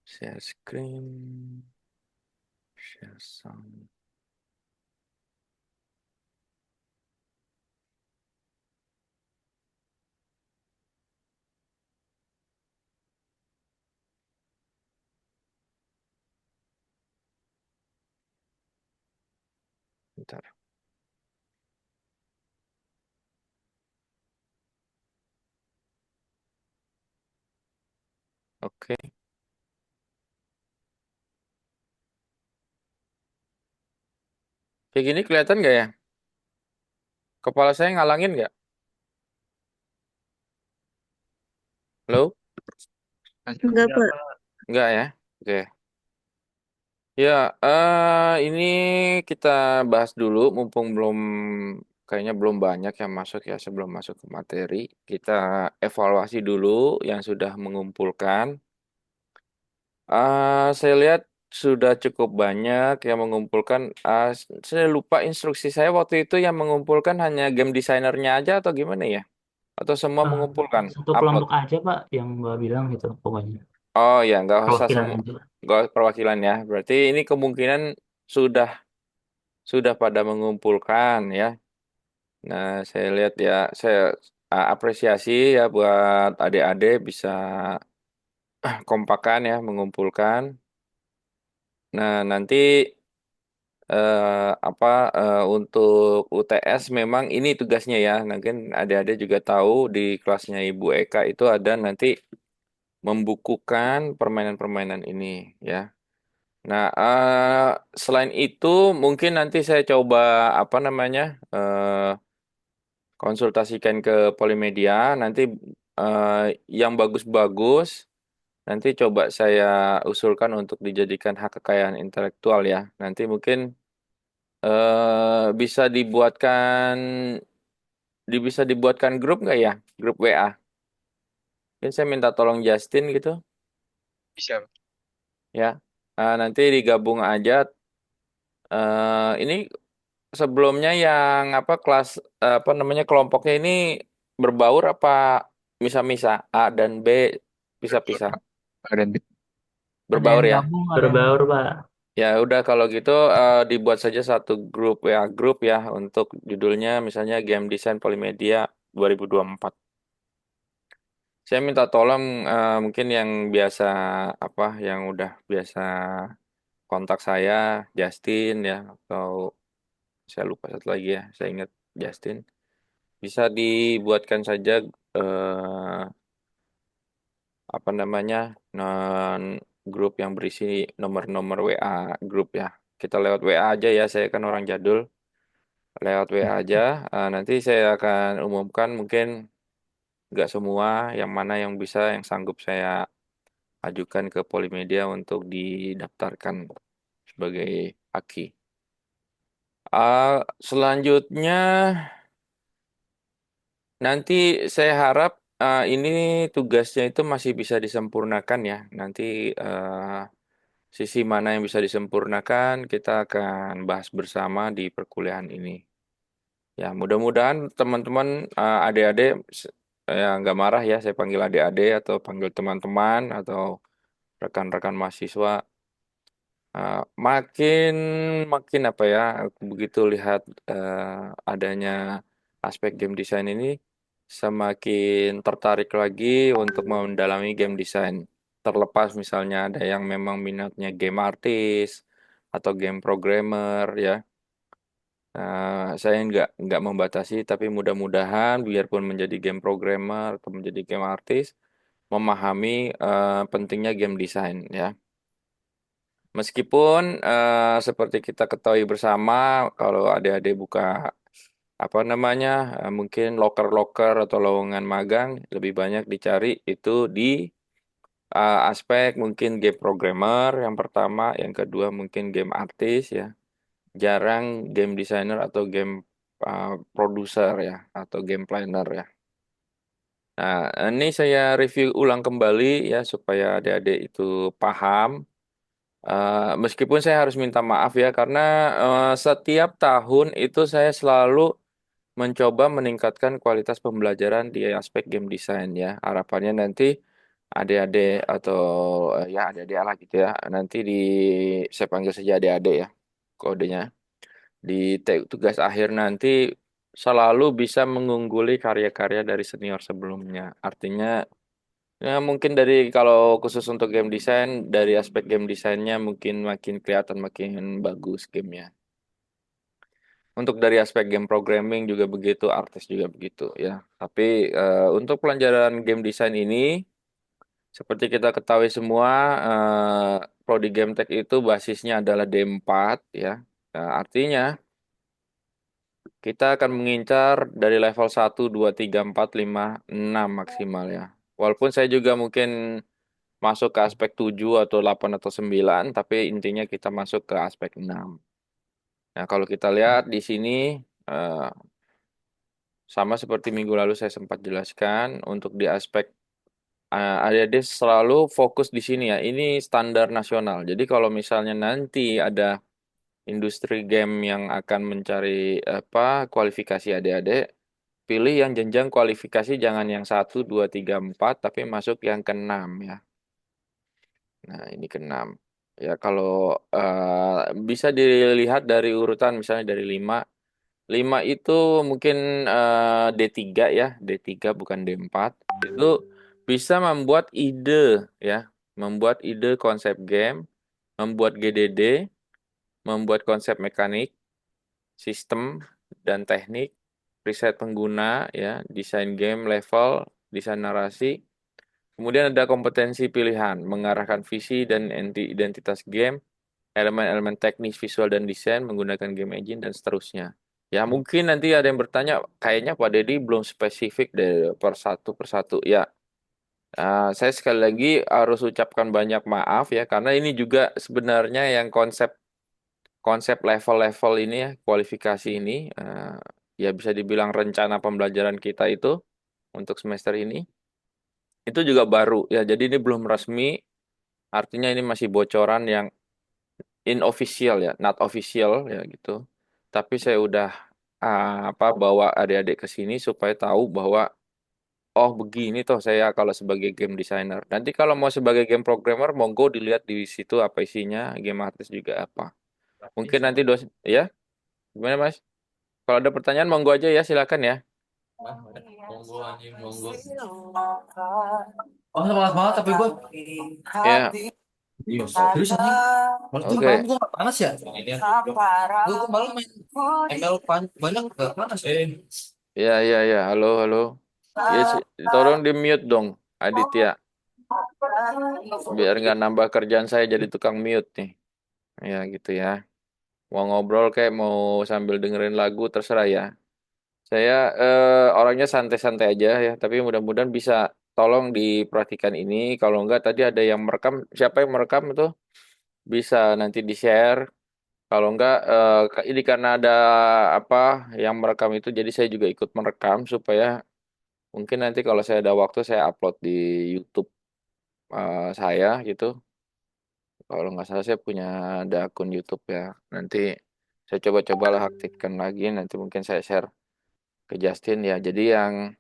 Share screen, share sound. Bentar. Oke. Kayak gini kelihatan nggak ya? Kepala saya ngalangin nggak? Halo? Enggak, Pak. Nggak ya? Oke. Ya, ini kita bahas dulu, mumpung kayaknya belum banyak yang masuk ya sebelum masuk ke materi. Kita evaluasi dulu yang sudah mengumpulkan. Saya lihat sudah cukup banyak yang mengumpulkan. Saya lupa instruksi saya waktu itu yang mengumpulkan hanya game desainernya aja atau gimana ya? Atau semua Eh, mengumpulkan Satu upload? kelompok aja, Pak, yang Mbak bilang gitu pokoknya. Oh ya, nggak usah Perwakilan semua, aja. nggak perwakilan ya. Berarti ini kemungkinan sudah sudah pada mengumpulkan ya. Nah, saya lihat ya, saya apresiasi ya buat adik-adik bisa kompakan ya mengumpulkan. Nah, nanti apa untuk UTS memang ini tugasnya ya. Mungkin adik-adik juga tahu di kelasnya Ibu Eka itu ada nanti membukukan permainan-permainan ini ya. Nah, selain itu mungkin nanti saya coba apa namanya konsultasikan ke Polimedia. Nanti eh, yang bagus-bagus nanti coba saya usulkan untuk dijadikan hak kekayaan intelektual ya. Nanti mungkin bisa bisa dibuatkan grup nggak ya? Grup WA. Mungkin saya minta tolong Justin gitu Bisa. ya. Nanti digabung aja. Ini sebelumnya yang apa kelas apa namanya kelompoknya ini berbaur apa misa-misa A dan B Betul, pisah-pisah? Pak. Dan Berbaur ya. Berbaur, Pak. Ya udah kalau gitu dibuat saja satu grup ya grup ya untuk judulnya misalnya Game Design Polimedia 2024. Saya minta tolong mungkin yang biasa apa yang udah biasa kontak saya Justin ya atau saya lupa satu lagi ya saya ingat Justin bisa dibuatkan saja eh, apa namanya non grup yang berisi nomor-nomor WA grup ya. Kita lewat WA aja ya, saya kan orang jadul. Lewat WA aja. Nanti saya akan umumkan mungkin nggak semua, yang mana yang bisa, yang sanggup saya ajukan ke Polimedia untuk didaftarkan sebagai aki. Selanjutnya nanti saya harap ini tugasnya itu masih bisa disempurnakan ya. Nanti sisi mana yang bisa disempurnakan, kita akan bahas bersama di perkuliahan ini. Ya, mudah-mudahan teman-teman, adik-adik, ya nggak marah ya, saya panggil adik-adik atau panggil teman-teman atau rekan-rekan mahasiswa. Makin makin apa ya, begitu lihat adanya aspek game design ini, semakin tertarik lagi untuk mendalami game design. Terlepas misalnya ada yang memang minatnya game artist atau game programmer ya. Saya nggak membatasi, tapi mudah-mudahan biarpun menjadi game programmer atau menjadi game artist, memahami pentingnya game design ya. Meskipun seperti kita ketahui bersama, kalau adik-adik buka apa namanya, mungkin loker-loker atau lowongan magang lebih banyak dicari itu di aspek mungkin game programmer yang pertama, yang kedua mungkin game artis ya, jarang game designer atau game produser ya, atau game planner ya. Nah, ini saya review ulang kembali ya supaya adik-adik itu paham. Meskipun saya harus minta maaf ya karena setiap tahun itu saya selalu mencoba meningkatkan kualitas pembelajaran di aspek game design ya. Harapannya nanti adik-adik atau ya adik-adik lah gitu ya. Nanti saya panggil saja adik-adik ya kodenya. Di tugas akhir nanti selalu bisa mengungguli karya-karya dari senior sebelumnya. Artinya ya mungkin dari kalau khusus untuk game design dari aspek game desainnya mungkin makin kelihatan makin bagus gamenya. Untuk dari aspek game programming juga begitu, artis juga begitu ya. Tapi untuk pelajaran game design ini seperti kita ketahui semua, Prodi Gametech itu basisnya adalah D4 ya. Nah, artinya kita akan mengincar dari level 1, 2, 3, 4, 5, 6 maksimal ya. Walaupun saya juga mungkin masuk ke aspek 7 atau 8 atau 9, tapi intinya kita masuk ke aspek 6. Nah, kalau kita lihat di sini eh, sama seperti minggu lalu saya sempat jelaskan untuk di aspek adik-adik selalu fokus di sini ya. Ini standar nasional. Jadi kalau misalnya nanti ada industri game yang akan mencari apa kualifikasi adik-adik, pilih yang jenjang kualifikasi jangan yang 1, 2, 3, 4, tapi masuk yang ke-6 ya. Nah, ini ke-6. Ya, kalau bisa dilihat dari urutan misalnya dari 5. 5 itu mungkin D3 ya, D3 bukan D4. Itu bisa membuat ide ya, membuat ide konsep game, membuat GDD, membuat konsep mekanik, sistem dan teknik, riset pengguna ya, desain game level, desain narasi. Kemudian ada kompetensi pilihan, mengarahkan visi dan identitas game, elemen-elemen teknis, visual dan desain menggunakan game engine dan seterusnya. Ya mungkin nanti ada yang bertanya, kayaknya Pak Deddy belum spesifik dari per satu. Ya, saya sekali lagi harus ucapkan banyak maaf ya, karena ini juga sebenarnya yang konsep konsep level-level ini ya, kualifikasi ini, ya bisa dibilang rencana pembelajaran kita itu untuk semester ini, itu juga baru ya, jadi ini belum resmi, artinya ini masih bocoran yang inofficial ya, not official ya gitu. Tapi saya udah bawa adik-adik ke sini supaya tahu bahwa oh begini toh saya kalau sebagai game designer. Nanti kalau mau sebagai game programmer monggo dilihat di situ apa isinya, game artist juga apa. Mungkin nanti ya, gimana Mas? Kalau ada pertanyaan monggo aja ya, silakan ya. Monggo anjing, monggo. Oh, semangat banget tapi gue. Ya, Iya, serius anjing. Malah tuh malam oke. gue gak panas ya. Ini ya. Gue malam main ML banyak gak panas. Ya, ya, ya. Halo, halo. Ya, tolong di mute dong, Aditya. Biar nggak nambah kerjaan saya jadi tukang mute nih. Ya, gitu ya. Mau ngobrol kayak mau sambil dengerin lagu terserah ya. Saya orangnya santai-santai aja ya, tapi mudah-mudahan bisa tolong diperhatikan ini. Kalau enggak tadi ada yang merekam, siapa yang merekam itu bisa nanti di-share. Kalau enggak ini karena ada apa yang merekam itu, jadi saya juga ikut merekam supaya mungkin nanti kalau saya ada waktu saya upload di YouTube saya gitu. Kalau nggak salah saya punya ada akun YouTube ya. Nanti saya coba-cobalah aktifkan lagi. Nanti mungkin saya share ke Justin ya. Jadi yang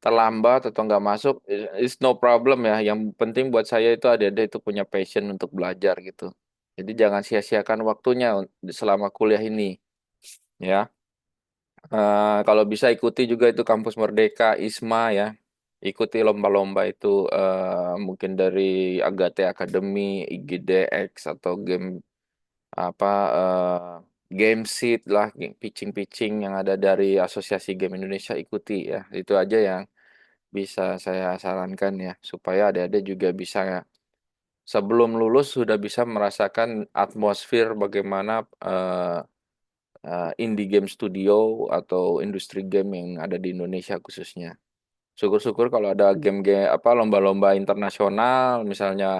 terlambat atau nggak masuk is no problem ya. Yang penting buat saya itu ada itu punya passion untuk belajar gitu. Jadi jangan sia-siakan waktunya selama kuliah ini ya. Kalau bisa ikuti juga itu Kampus Merdeka, ISMA ya. Ikuti lomba-lomba itu mungkin dari Agate Academy, IGDX atau apa game seat lah, pitching-pitching yang ada dari Asosiasi Game Indonesia ikuti ya. Itu aja yang bisa saya sarankan ya, supaya adik-adik juga bisa sebelum lulus sudah bisa merasakan atmosfer bagaimana indie game studio atau industri game yang ada di Indonesia khususnya. Syukur-syukur kalau ada game-game apa lomba-lomba internasional misalnya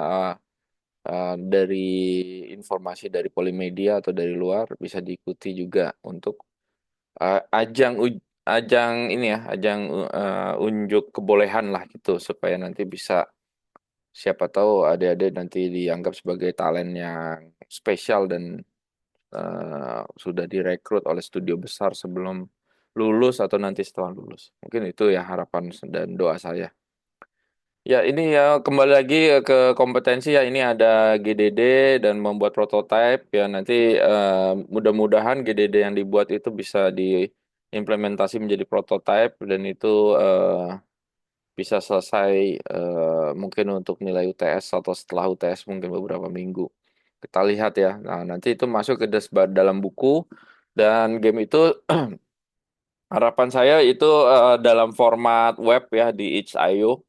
dari informasi dari Polimedia atau dari luar bisa diikuti juga untuk ajang ini ya, ajang unjuk kebolehan lah gitu supaya nanti bisa siapa tahu adik-adik nanti dianggap sebagai talent yang spesial dan sudah direkrut oleh studio besar sebelum lulus atau nanti setelah lulus. Mungkin itu ya harapan dan doa saya. Ya, ini ya kembali lagi ke kompetensi ya. Ini ada GDD dan membuat prototipe ya. Nanti mudah-mudahan GDD yang dibuat itu bisa diimplementasi menjadi prototipe dan itu bisa selesai mungkin untuk nilai UTS atau setelah UTS mungkin beberapa minggu. Kita lihat ya. Nah, nanti itu masuk ke dalam buku dan game itu harapan saya itu dalam format web ya di itch.io.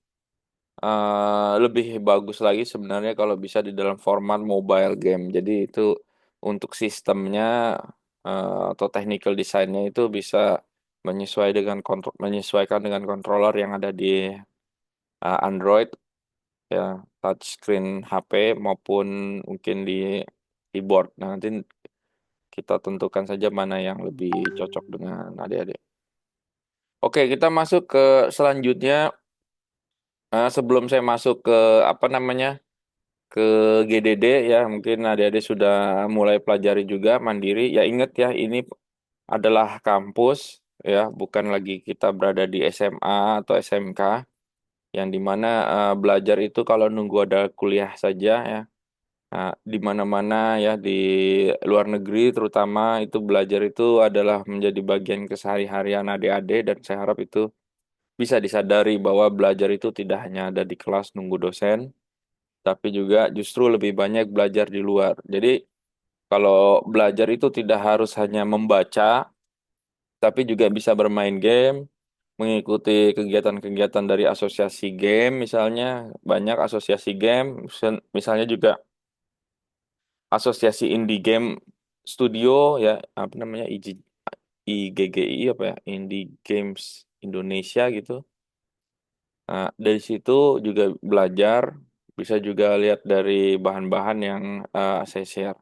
Lebih bagus lagi sebenarnya kalau bisa di dalam format mobile game. Jadi itu untuk sistemnya atau technical desainnya itu bisa menyesuaikan dengan controller yang ada di Android ya, touchscreen HP maupun mungkin di keyboard. Nah, nanti kita tentukan saja mana yang lebih cocok dengan adik-adik. Oke, kita masuk ke selanjutnya. Sebelum saya masuk ke apa namanya? Ke GDD ya mungkin adik-adik sudah mulai pelajari juga mandiri ya ingat ya ini adalah kampus ya bukan lagi kita berada di SMA atau SMK yang dimana belajar itu kalau nunggu ada kuliah saja ya. Nah, di mana-mana ya di luar negeri terutama itu belajar itu adalah menjadi bagian kesehari-harian adik-adik dan saya harap itu bisa disadari bahwa belajar itu tidak hanya ada di kelas nunggu dosen tapi juga justru lebih banyak belajar di luar. Jadi kalau belajar itu tidak harus hanya membaca, tapi juga bisa bermain game, mengikuti kegiatan-kegiatan dari asosiasi game, misalnya banyak asosiasi game, misalnya juga asosiasi indie game studio ya, apa namanya IGGI apa ya, Indie Games Indonesia gitu. Nah, dari situ juga belajar, bisa juga lihat dari bahan-bahan yang saya share.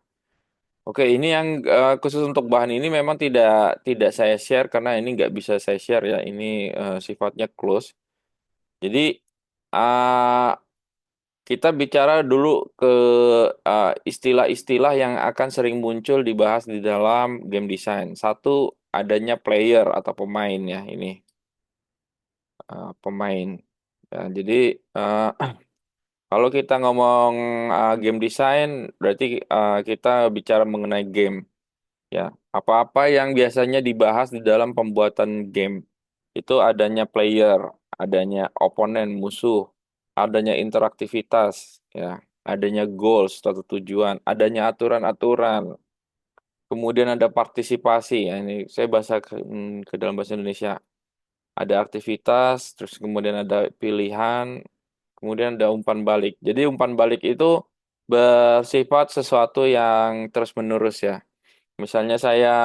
Oke, ini yang khusus untuk bahan ini memang tidak tidak saya share karena ini nggak bisa saya share ya. Ini sifatnya close. Jadi uh, kita bicara dulu ke istilah-istilah yang akan sering muncul dibahas di dalam game design. Satu, adanya player atau pemain ya ini pemain. Ya, jadi uh, kalau kita ngomong game design, berarti kita bicara mengenai game. Ya, apa-apa yang biasanya dibahas di dalam pembuatan game itu adanya player, adanya oponen musuh, adanya interaktivitas, ya, adanya goals atau tujuan, adanya aturan-aturan, kemudian ada partisipasi. Ya, ini saya bahasa ke dalam bahasa Indonesia. Ada aktivitas, terus kemudian ada pilihan, kemudian ada umpan balik. Jadi umpan balik itu bersifat sesuatu yang terus-menerus ya. Misalnya saya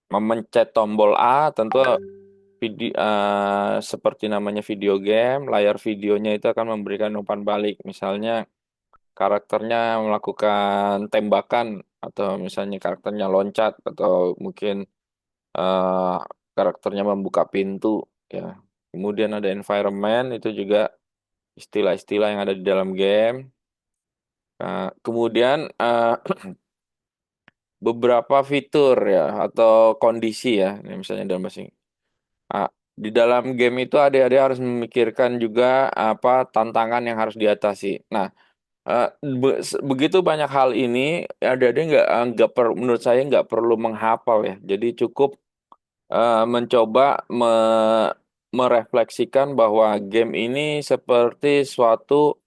memencet tombol A, tentu video seperti namanya video game, layar videonya itu akan memberikan umpan balik. Misalnya karakternya melakukan tembakan atau misalnya karakternya loncat atau mungkin eh, karakternya membuka pintu ya. Kemudian ada environment itu juga istilah-istilah yang ada di dalam game. Kemudian beberapa fitur ya atau kondisi ya, ini misalnya dalam bahasa Inggris. Di dalam game itu adik-adik harus memikirkan juga apa tantangan yang harus diatasi. Nah, begitu banyak hal ini, adik-adik menurut saya nggak perlu menghafal ya. Jadi cukup mencoba merefleksikan bahwa game ini seperti suatu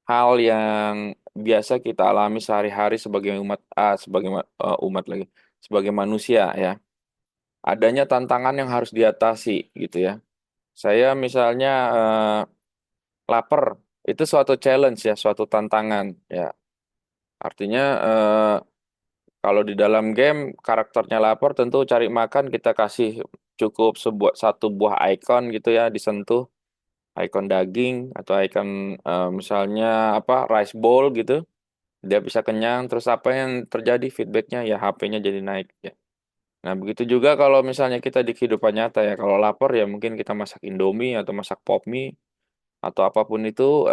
hal yang biasa kita alami sehari-hari sebagai umat lagi, sebagai manusia ya. Adanya tantangan yang harus diatasi gitu ya. Saya misalnya lapar, itu suatu challenge ya, suatu tantangan ya. Artinya kalau di dalam game karakternya lapar, tentu cari makan kita kasih cukup satu buah icon gitu ya disentuh, icon daging atau icon misalnya apa rice bowl gitu. Dia bisa kenyang, terus apa yang terjadi feedbacknya ya HP-nya jadi naik ya. Nah, begitu juga kalau misalnya kita di kehidupan nyata ya, kalau lapar ya mungkin kita masak Indomie atau masak pop mie atau apapun itu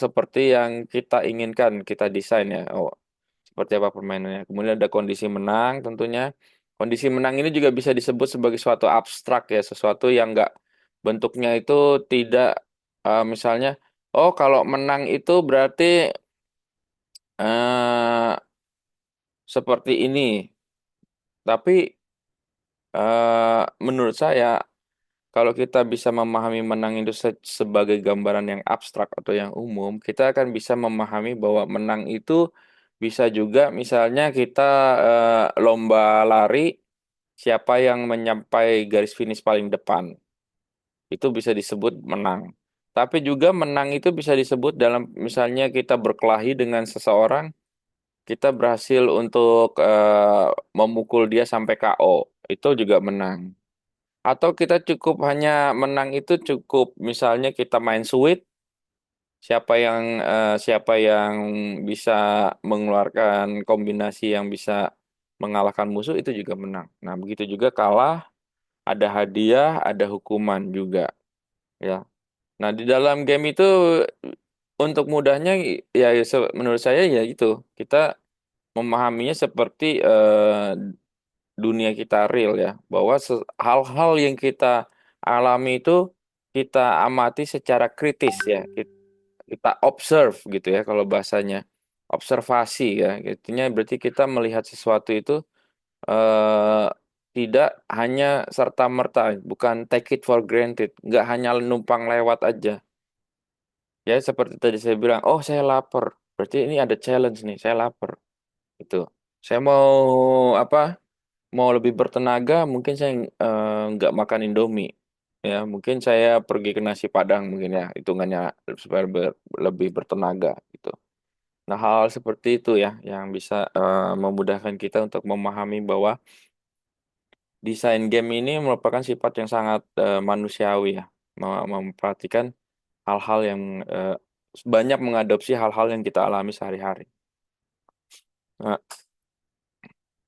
seperti yang kita inginkan kita desain ya. Oh, seperti apa permainannya. Kemudian ada kondisi menang tentunya. Kondisi menang ini juga bisa disebut sebagai suatu abstrak ya, sesuatu yang enggak bentuknya itu tidak Misalnya, oh kalau menang itu berarti eh seperti ini. Tapi menurut saya kalau kita bisa memahami menang itu sebagai gambaran yang abstrak atau yang umum, kita akan bisa memahami bahwa menang itu bisa juga misalnya kita lomba lari, siapa yang menyampai garis finish paling depan, itu bisa disebut menang. Tapi juga menang itu bisa disebut dalam misalnya kita berkelahi dengan seseorang, kita berhasil untuk memukul dia sampai KO, itu juga menang. Atau kita cukup hanya menang itu cukup misalnya kita main sweet, siapa yang bisa mengeluarkan kombinasi yang bisa mengalahkan musuh itu juga menang. Nah, begitu juga kalah, ada hadiah, ada hukuman juga, ya. Nah, di dalam game itu untuk mudahnya ya menurut saya ya itu kita memahaminya seperti dunia kita real ya, bahwa hal-hal yang kita alami itu kita amati secara kritis ya, kita observe gitu ya kalau bahasanya, observasi ya, artinya berarti kita melihat sesuatu itu eh, tidak hanya serta-merta, bukan take it for granted, nggak hanya numpang lewat aja ya, seperti tadi saya bilang, oh saya lapar, berarti ini ada challenge nih, saya lapar itu, saya mau apa, mau lebih bertenaga, mungkin saya nggak makan Indomie. Ya, mungkin saya pergi ke nasi Padang mungkin ya, hitungannya supaya lebih bertenaga gitu. Nah, hal seperti itu ya yang bisa memudahkan kita untuk memahami bahwa desain game ini merupakan sifat yang sangat manusiawi ya, memperhatikan hal-hal yang banyak mengadopsi hal-hal yang kita alami sehari-hari. Nah,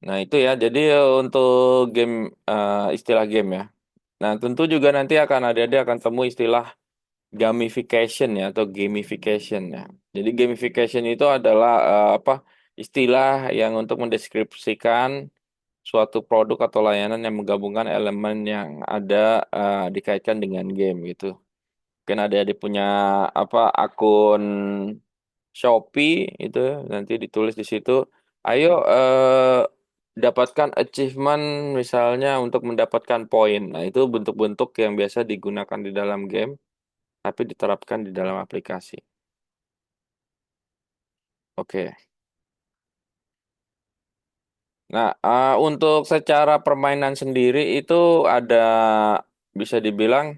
nah, itu ya. Jadi untuk game istilah game ya. Nah, tentu juga nanti akan temu istilah gamification ya atau gamification ya. Jadi gamification itu adalah apa? Istilah yang untuk mendeskripsikan suatu produk atau layanan yang menggabungkan elemen yang ada dikaitkan dengan game gitu. Mungkin ada di punya apa akun Shopee itu ya, nanti ditulis di situ, ayo dapatkan achievement misalnya untuk mendapatkan poin. Nah, itu bentuk-bentuk yang biasa digunakan di dalam game tapi diterapkan di dalam aplikasi. Oke. Nah, untuk secara permainan sendiri itu ada bisa dibilang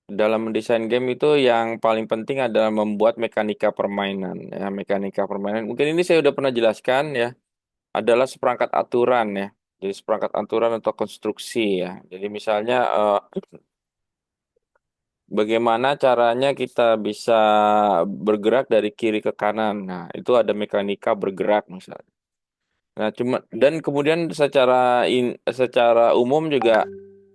dalam mendesain game itu yang paling penting adalah membuat mekanika permainan. Ya, mekanika permainan. Mungkin ini saya udah pernah jelaskan ya. Adalah seperangkat aturan ya. Jadi seperangkat aturan atau konstruksi ya. Jadi misalnya bagaimana caranya kita bisa bergerak dari kiri ke kanan. Nah, itu ada mekanika bergerak misalnya. Nah, dan kemudian secara umum juga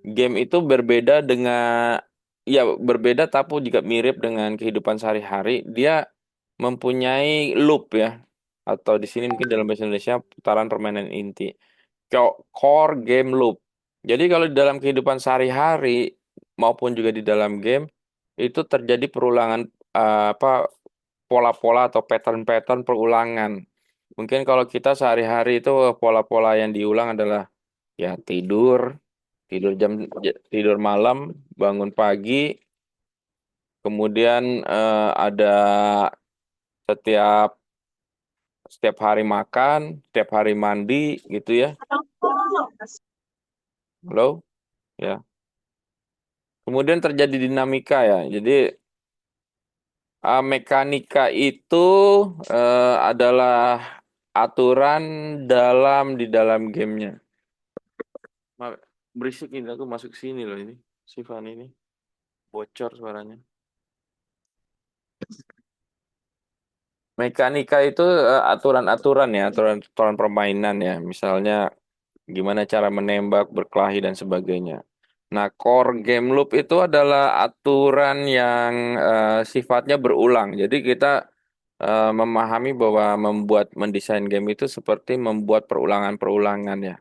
game itu berbeda dengan ya berbeda tapi juga mirip dengan kehidupan sehari-hari. Dia mempunyai loop ya. Atau di sini mungkin dalam bahasa Indonesia putaran permainan inti. Core game loop. Jadi kalau di dalam kehidupan sehari-hari maupun juga di dalam game itu terjadi perulangan apa pola-pola atau pattern-pattern perulangan. Mungkin kalau kita sehari-hari itu pola-pola yang diulang adalah ya tidur, tidur malam, bangun pagi, kemudian ada setiap setiap hari makan, setiap hari mandi gitu ya. Halo? Ya. Kemudian terjadi dinamika ya. Jadi mekanika itu adalah aturan di dalam gamenya. Berisik ini aku masuk sini loh ini. Si Fan ini bocor suaranya. Mekanika itu aturan-aturan ya, aturan-aturan permainan ya. Misalnya gimana cara menembak, berkelahi dan sebagainya. Nah, core game loop itu adalah aturan yang sifatnya berulang. Jadi kita memahami bahwa mendesain game itu seperti membuat perulangan-perulangan ya.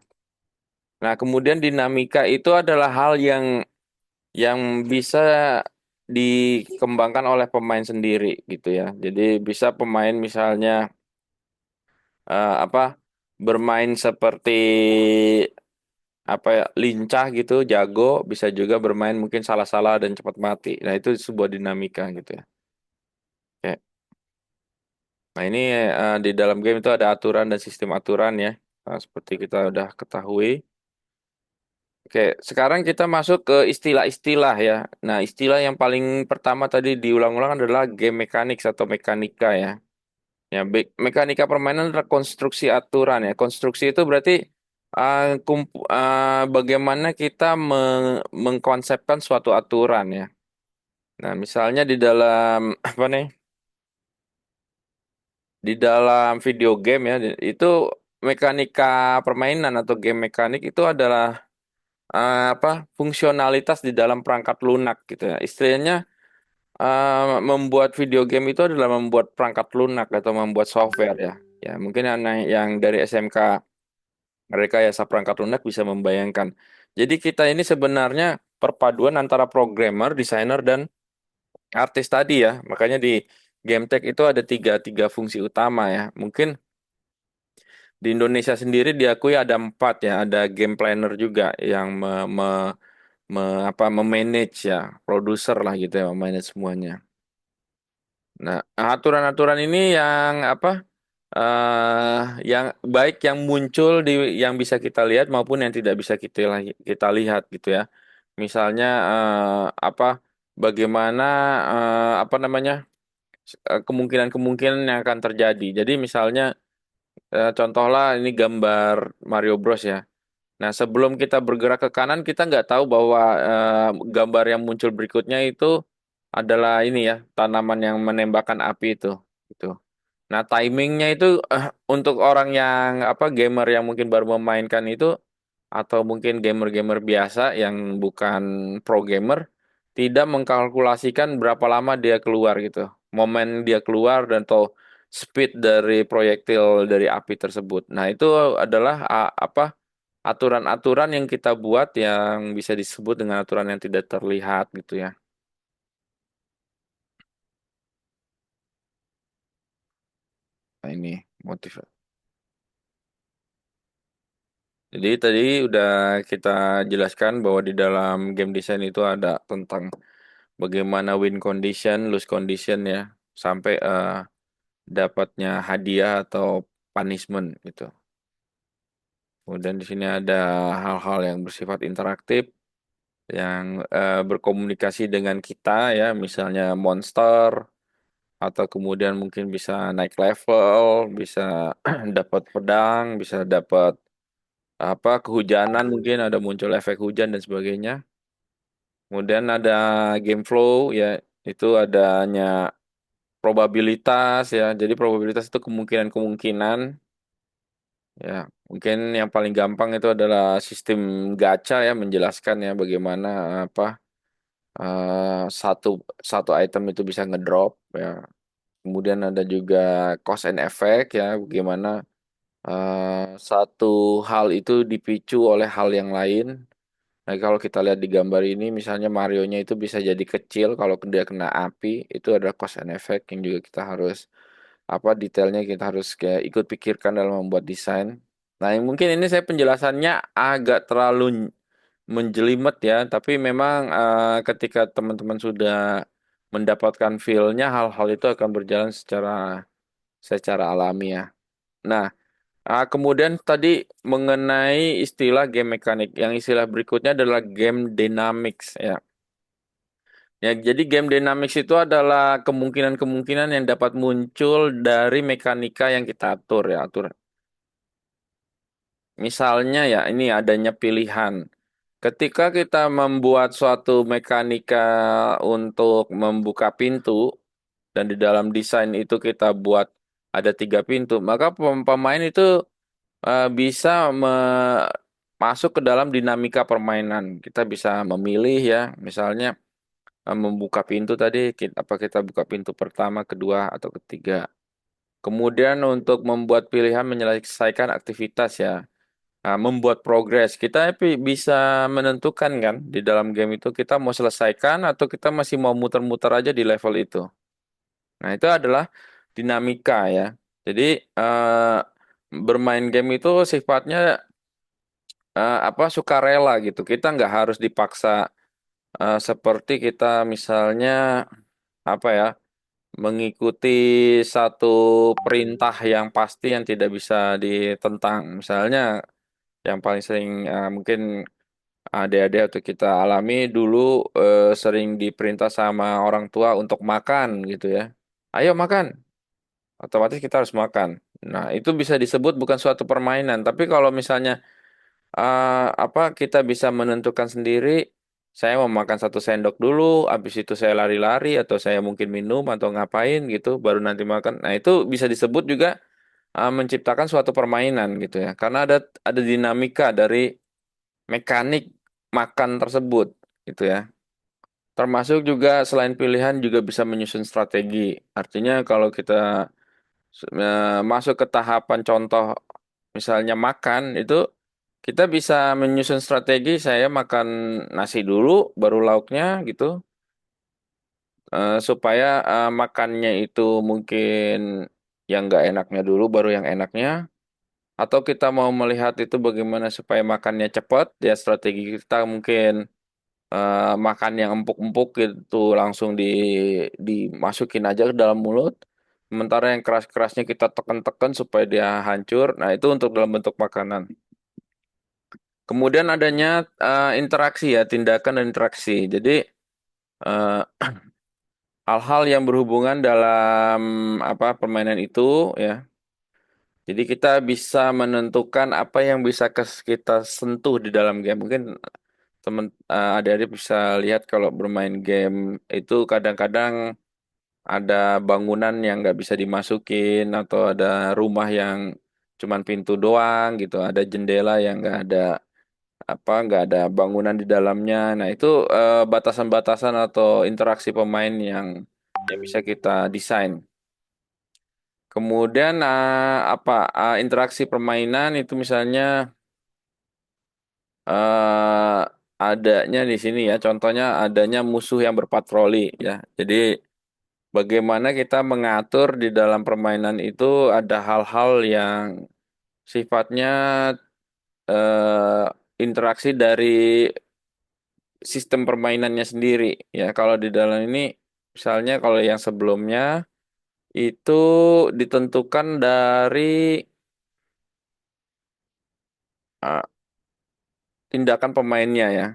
Nah, kemudian dinamika itu adalah hal yang bisa dikembangkan oleh pemain sendiri gitu ya. Jadi bisa pemain misalnya apa bermain seperti apa ya lincah gitu, jago, bisa juga bermain mungkin salah-salah dan cepat mati. Nah, itu sebuah dinamika gitu ya. Oke. Nah, ini di dalam game itu ada aturan dan sistem aturan ya. Nah, seperti kita udah ketahui. Oke, sekarang kita masuk ke istilah-istilah ya. Nah, istilah yang paling pertama tadi diulang-ulang adalah game mechanics atau mekanika ya. Ya, mekanika permainan adalah konstruksi aturan ya. Konstruksi itu berarti bagaimana kita mengkonsepkan suatu aturan ya. Nah, misalnya di dalam apa nih? Di dalam video game ya, itu mekanika permainan atau game mekanik itu adalah apa? Fungsionalitas di dalam perangkat lunak gitu ya. Istilahnya membuat video game itu adalah membuat perangkat lunak atau membuat software ya. Ya, mungkin yang dari SMK rekayasa perangkat lunak bisa membayangkan. Jadi kita ini sebenarnya perpaduan antara programmer, desainer, dan artis tadi ya. Makanya di game tech itu ada tiga fungsi utama ya. Mungkin di Indonesia sendiri diakui ada empat ya. Ada game planner juga yang memanage ya, produser lah gitu ya, memanage semuanya. Nah, aturan-aturan ini yang apa? Yang baik yang muncul yang bisa kita lihat maupun yang tidak bisa kita lihat gitu ya. Misalnya apa? Bagaimana apa namanya? Kemungkinan-kemungkinan yang akan terjadi. Jadi misalnya contohlah ini gambar Mario Bros ya. Nah, sebelum kita bergerak ke kanan, kita nggak tahu bahwa gambar yang muncul berikutnya itu adalah ini ya, tanaman yang menembakkan api itu. Gitu. Nah, timingnya itu untuk orang yang apa gamer yang mungkin baru memainkan itu atau mungkin gamer-gamer biasa yang bukan pro gamer tidak mengkalkulasikan berapa lama dia keluar gitu. Momen dia keluar dan atau speed dari proyektil dari api tersebut. Nah, itu adalah apa aturan-aturan yang kita buat yang bisa disebut dengan aturan yang tidak terlihat gitu ya. Nah, ini motif. Jadi tadi udah kita jelaskan bahwa di dalam game design itu ada tentang bagaimana win condition, lose condition ya, sampai dapatnya hadiah atau punishment gitu. Kemudian di sini ada hal-hal yang bersifat interaktif yang berkomunikasi dengan kita ya, misalnya monster atau kemudian mungkin bisa naik level, bisa dapat pedang, bisa dapat apa kehujanan mungkin ada muncul efek hujan dan sebagainya. Kemudian ada game flow ya, itu adanya probabilitas ya. Jadi probabilitas itu kemungkinan-kemungkinan ya. Mungkin yang paling gampang itu adalah sistem gacha ya menjelaskan ya bagaimana apa satu satu item itu bisa ngedrop ya. Kemudian ada juga cause and effect ya, bagaimana satu hal itu dipicu oleh hal yang lain. Nah, kalau kita lihat di gambar ini, misalnya Mario-nya itu bisa jadi kecil kalau dia kena api, itu adalah cause and effect yang juga kita harus apa detailnya kita harus kayak ikut pikirkan dalam membuat desain. Nah, mungkin ini saya penjelasannya agak terlalu menjelimet ya, tapi memang ketika teman-teman sudah mendapatkan feel-nya, hal-hal itu akan berjalan secara alami ya. Nah, kemudian tadi mengenai istilah game mekanik, yang istilah berikutnya adalah game dynamics ya. Ya, jadi game dynamics itu adalah kemungkinan-kemungkinan yang dapat muncul dari mekanika yang kita atur ya, atur. Misalnya ya, ini adanya pilihan. Ketika kita membuat suatu mekanika untuk membuka pintu dan di dalam desain itu kita buat ada 3 pintu, maka pemain itu bisa masuk ke dalam dinamika permainan. Kita bisa memilih ya, misalnya membuka pintu tadi, apa kita buka pintu pertama, kedua, atau ketiga. Kemudian untuk membuat pilihan menyelesaikan aktivitas ya. membuat progres. Kita bisa menentukan kan di dalam game itu kita mau selesaikan atau kita masih mau muter-muter aja di level itu. Nah, itu adalah dinamika ya. Jadi bermain game itu sifatnya sukarela gitu. Kita nggak harus dipaksa seperti kita misalnya apa ya mengikuti satu perintah yang pasti yang tidak bisa ditentang. Misalnya yang paling sering mungkin adik-adik atau kita alami dulu sering diperintah sama orang tua untuk makan gitu ya. Ayo makan, otomatis kita harus makan. Nah, itu bisa disebut bukan suatu permainan. Tapi kalau misalnya kita bisa menentukan sendiri, saya mau makan 1 sendok dulu, habis itu saya lari-lari atau saya mungkin minum atau ngapain gitu, baru nanti makan. Nah, itu bisa disebut juga menciptakan suatu permainan gitu ya. Karena ada dinamika dari mekanik makan tersebut gitu ya. Termasuk juga selain pilihan juga bisa menyusun strategi. Artinya kalau kita masuk ke tahapan contoh misalnya makan itu kita bisa menyusun strategi saya makan nasi dulu baru lauknya gitu supaya makannya itu mungkin yang nggak enaknya dulu baru yang enaknya atau kita mau melihat itu bagaimana supaya makannya cepat ya strategi kita mungkin makan yang empuk-empuk gitu langsung dimasukin aja ke dalam mulut. Sementara yang keras-kerasnya kita tekan-tekan supaya dia hancur. Nah, itu untuk dalam bentuk makanan. Kemudian adanya interaksi ya, tindakan dan interaksi. Jadi eh, hal-hal yang berhubungan dalam permainan itu ya. Jadi kita bisa menentukan apa yang bisa kita sentuh di dalam game. Mungkin adik-adik bisa lihat kalau bermain game itu kadang-kadang ada bangunan yang nggak bisa dimasukin atau ada rumah yang cuman pintu doang gitu, ada jendela yang nggak ada bangunan di dalamnya. Nah itu batasan-batasan atau interaksi pemain yang bisa kita desain. Kemudian interaksi permainan itu misalnya eh adanya di sini ya, contohnya adanya musuh yang berpatroli ya. Jadi bagaimana kita mengatur di dalam permainan itu ada hal-hal yang sifatnya interaksi dari sistem permainannya sendiri ya. Kalau di dalam ini misalnya kalau yang sebelumnya itu ditentukan dari eh, tindakan pemainnya ya.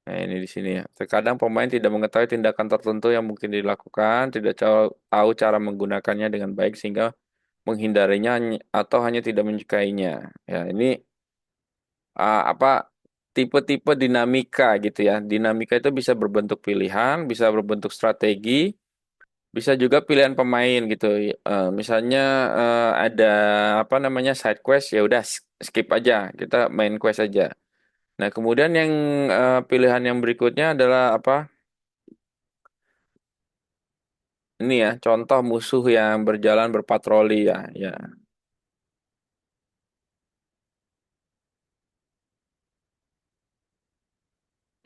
Nah, ini di sini ya. Terkadang pemain tidak mengetahui tindakan tertentu yang mungkin dilakukan, tidak tahu cara menggunakannya dengan baik sehingga menghindarinya atau hanya tidak menyukainya. Ya, ini uh, apa tipe-tipe dinamika gitu ya. Dinamika itu bisa berbentuk pilihan, bisa berbentuk strategi, bisa juga pilihan pemain gitu. Misalnya ada side quest ya udah skip aja, kita main quest aja. Nah, kemudian yang pilihan yang berikutnya adalah ini ya, contoh musuh yang berjalan berpatroli ya, ya.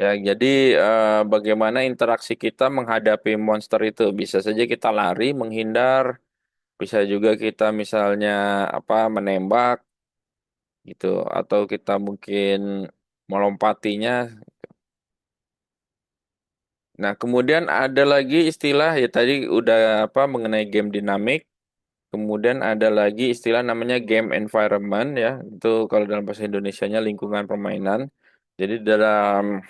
Ya, jadi bagaimana interaksi kita menghadapi monster itu? Bisa saja kita lari, menghindar, bisa juga kita misalnya menembak gitu, atau kita mungkin melompatinya. Nah, kemudian ada lagi istilah ya tadi udah mengenai game dinamik. Kemudian ada lagi istilah namanya game environment ya. Itu kalau dalam bahasa Indonesianya lingkungan permainan. Jadi dalam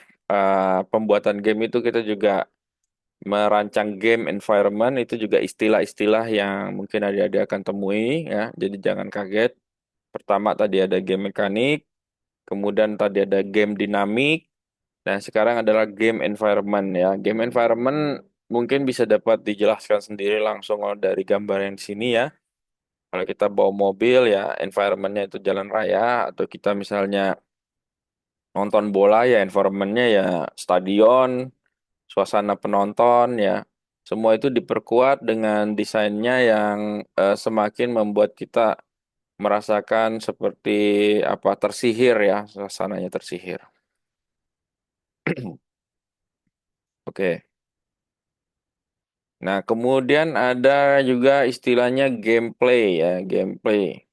pembuatan game itu kita juga merancang game environment itu juga istilah-istilah yang mungkin adik-adik akan temui ya. Jadi jangan kaget. Pertama tadi ada game mekanik, kemudian tadi ada game dinamik, dan sekarang adalah game environment ya. Game environment mungkin bisa dapat dijelaskan sendiri langsung dari gambar yang di sini ya. Kalau kita bawa mobil ya environmentnya itu jalan raya atau kita misalnya nonton bola ya environmentnya ya stadion, suasana penonton ya. Semua itu diperkuat dengan desainnya yang semakin membuat kita merasakan seperti apa tersihir ya, suasananya tersihir. Oke. Nah, kemudian ada juga istilahnya gameplay ya, gameplay.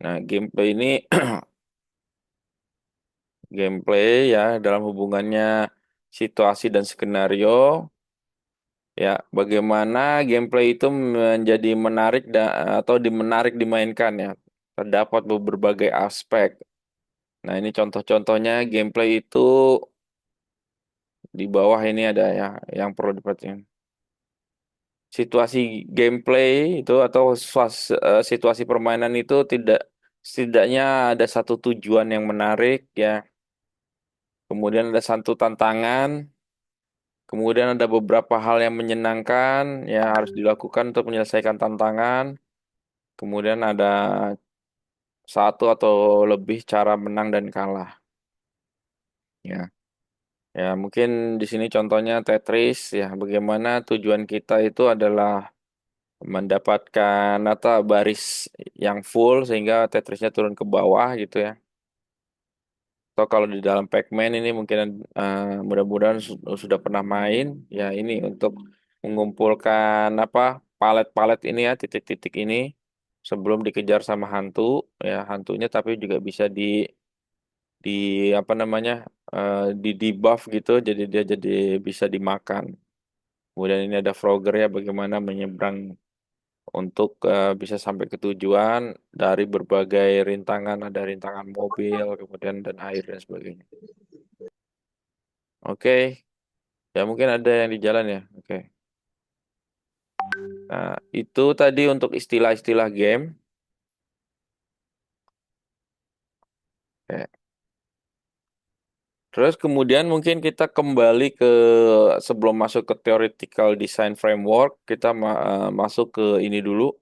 Nah, gameplay ini gameplay ya dalam hubungannya situasi dan skenario ya, bagaimana gameplay itu menjadi menarik atau menarik dimainkan ya. Terdapat berbagai aspek. Nah, ini contoh-contohnya gameplay itu di bawah ini ada ya yang perlu diperhatikan. Situasi gameplay itu atau situasi permainan itu setidaknya ada satu tujuan yang menarik ya. Kemudian ada satu tantangan, kemudian ada beberapa hal yang menyenangkan ya harus dilakukan untuk menyelesaikan tantangan. Kemudian ada satu atau lebih cara menang dan kalah ya. Ya, mungkin di sini contohnya Tetris ya, bagaimana tujuan kita itu adalah mendapatkan atau baris yang full sehingga Tetrisnya turun ke bawah gitu ya. Atau kalau di dalam Pac-Man ini mungkin mudah-mudahan sudah pernah main ya, ini untuk mengumpulkan apa palet-palet ini ya, titik-titik ini sebelum dikejar sama hantu ya, hantunya tapi juga bisa di apa namanya di debuff gitu, jadi dia jadi bisa dimakan. Kemudian ini ada Frogger ya, bagaimana menyeberang untuk bisa sampai ke tujuan dari berbagai rintangan, ada rintangan mobil, kemudian dan air dan sebagainya. Oke, ya mungkin ada yang di jalan ya. Oke. Nah, itu tadi untuk istilah-istilah game. Oke. Terus kemudian mungkin kita kembali ke sebelum masuk ke theoretical design framework, kita masuk ke ini dulu,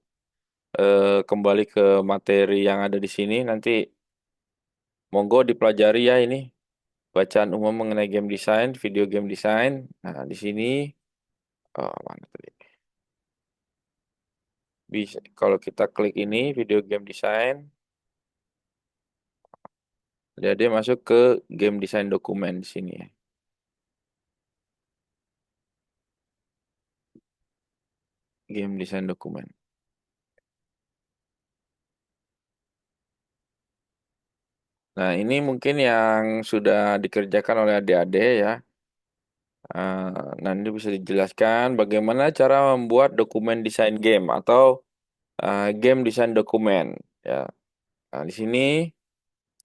kembali ke materi yang ada di sini. Nanti monggo dipelajari ya ini bacaan umum mengenai game design, video game design. Nah, di sini mana tadi? Bisa kalau kita klik ini video game design, jadi masuk ke game design dokumen di sini ya. Game design dokumen. Nah, ini mungkin yang sudah dikerjakan oleh adik-adik ya. Eh, Nanti bisa dijelaskan bagaimana cara membuat dokumen desain game atau game desain dokumen ya. Nah, di sini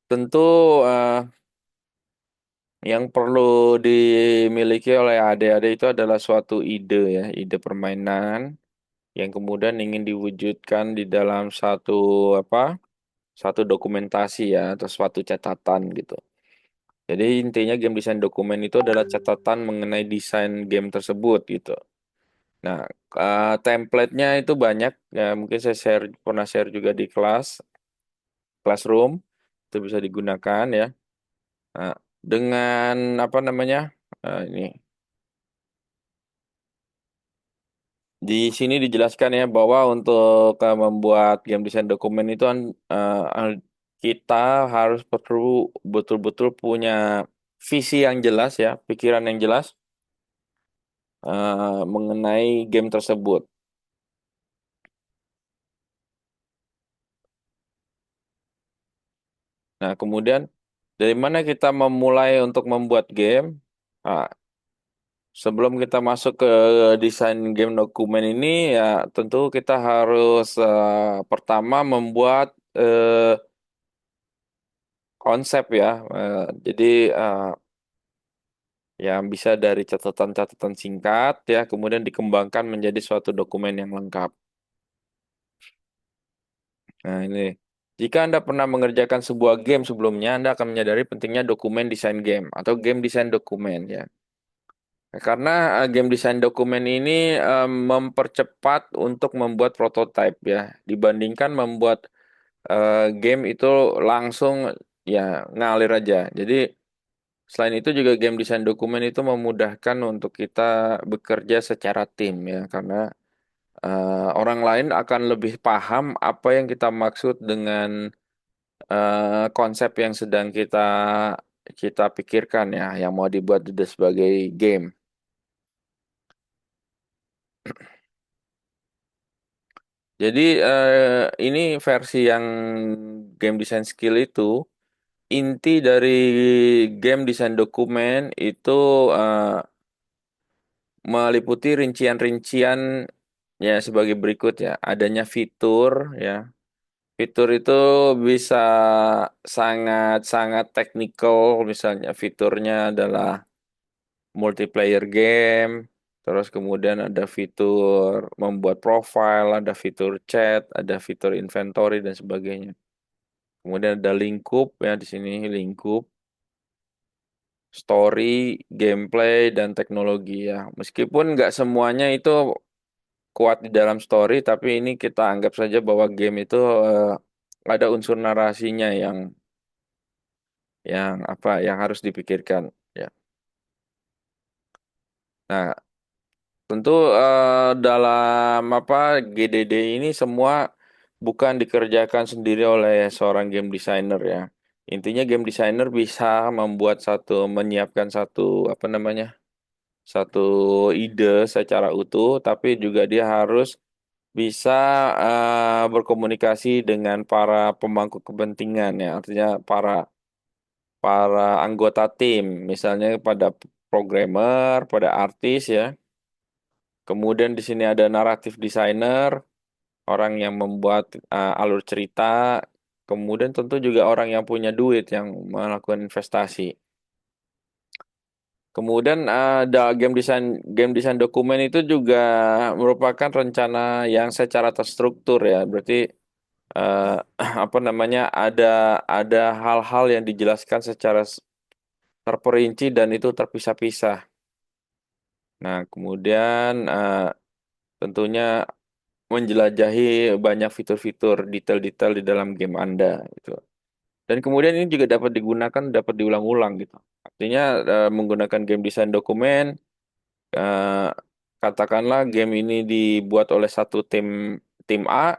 tentu yang perlu dimiliki oleh adik-adik itu adalah suatu ide ya, ide permainan yang kemudian ingin diwujudkan di dalam apa? Satu dokumentasi ya atau suatu catatan gitu. Jadi intinya game desain dokumen itu adalah catatan mengenai desain game tersebut gitu. Nah, template-nya itu banyak ya, mungkin saya pernah share juga di classroom itu bisa digunakan ya. Nah, dengan apa namanya? Ini di sini dijelaskan ya bahwa untuk membuat game desain dokumen itu kita harus perlu betul-betul punya visi yang jelas ya, pikiran yang jelas mengenai game tersebut. Nah, kemudian dari mana kita memulai untuk membuat game? Nah, sebelum kita masuk ke desain game dokumen ini ya tentu kita harus pertama membuat konsep ya. Jadi eh, yang bisa dari catatan-catatan singkat ya kemudian dikembangkan menjadi suatu dokumen yang lengkap. Nah, ini jika Anda pernah mengerjakan sebuah game sebelumnya, Anda akan menyadari pentingnya dokumen desain game atau game desain dokumen ya. Karena game desain dokumen ini mempercepat untuk membuat prototipe ya, dibandingkan membuat game itu langsung ya ngalir aja. Jadi selain itu juga game desain dokumen itu memudahkan untuk kita bekerja secara tim ya, karena orang lain akan lebih paham apa yang kita maksud dengan konsep yang sedang kita kita pikirkan ya, yang mau dibuat sebagai game. Jadi ini versi yang game design skill itu, inti dari game design dokumen itu eh, meliputi rincian-rincian ya sebagai berikut ya. Adanya fitur ya. Fitur itu bisa sangat-sangat teknikal, misalnya fiturnya adalah multiplayer game, terus kemudian ada fitur membuat profile, ada fitur chat, ada fitur inventory dan sebagainya. Kemudian ada lingkup ya di sini lingkup, story, gameplay dan teknologi ya. Meskipun nggak semuanya itu kuat di dalam story, tapi ini kita anggap saja bahwa game itu ada unsur narasinya yang apa yang harus dipikirkan ya. Nah, tentu dalam apa GDD ini semua bukan dikerjakan sendiri oleh seorang game designer ya. Intinya game designer bisa menyiapkan satu apa namanya satu ide secara utuh, tapi juga dia harus bisa berkomunikasi dengan para pemangku kepentingan ya, artinya para para anggota tim, misalnya pada programmer, pada artis ya. Kemudian di sini ada naratif designer, orang yang membuat alur cerita. Kemudian tentu juga orang yang punya duit yang melakukan investasi. Kemudian game desain dokumen itu juga merupakan rencana yang secara terstruktur ya. Berarti eh, apa namanya ada hal-hal yang dijelaskan secara terperinci dan itu terpisah-pisah. Nah, kemudian tentunya menjelajahi banyak fitur-fitur detail-detail di dalam game Anda gitu. Dan kemudian ini juga dapat digunakan, dapat diulang-ulang gitu. Artinya menggunakan game design dokumen, eh, katakanlah game ini dibuat oleh satu tim tim A.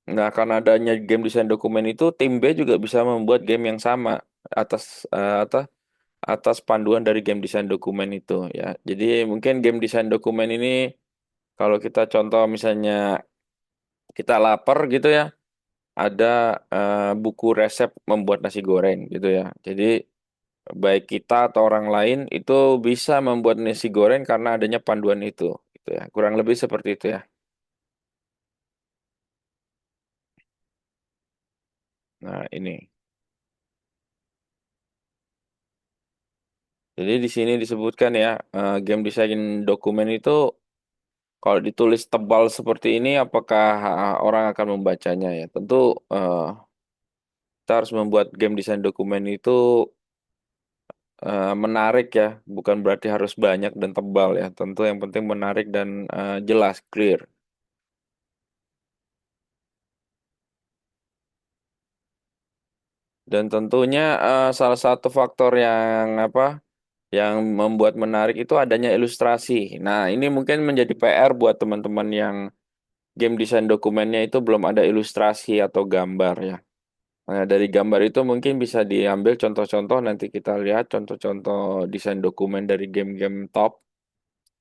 Nah, karena adanya game design dokumen itu, tim B juga bisa membuat game yang sama atas atas panduan dari game design dokumen itu ya. Jadi mungkin game design dokumen ini kalau kita contoh misalnya kita lapar gitu ya, ada buku resep membuat nasi goreng gitu ya. Jadi baik kita atau orang lain itu bisa membuat nasi goreng karena adanya panduan itu gitu ya. Kurang lebih seperti itu ya. Nah, ini. Jadi di sini disebutkan ya, game design dokumen itu kalau ditulis tebal seperti ini apakah orang akan membacanya ya? Tentu eh, kita harus membuat game design dokumen itu menarik ya, bukan berarti harus banyak dan tebal ya. Tentu yang penting menarik dan jelas, clear. Dan tentunya salah satu faktor yang apa yang membuat menarik itu adanya ilustrasi. Nah, ini mungkin menjadi PR buat teman-teman yang game design dokumennya itu belum ada ilustrasi atau gambar ya. Nah, dari gambar itu mungkin bisa diambil contoh-contoh, nanti kita lihat contoh-contoh desain dokumen dari game-game top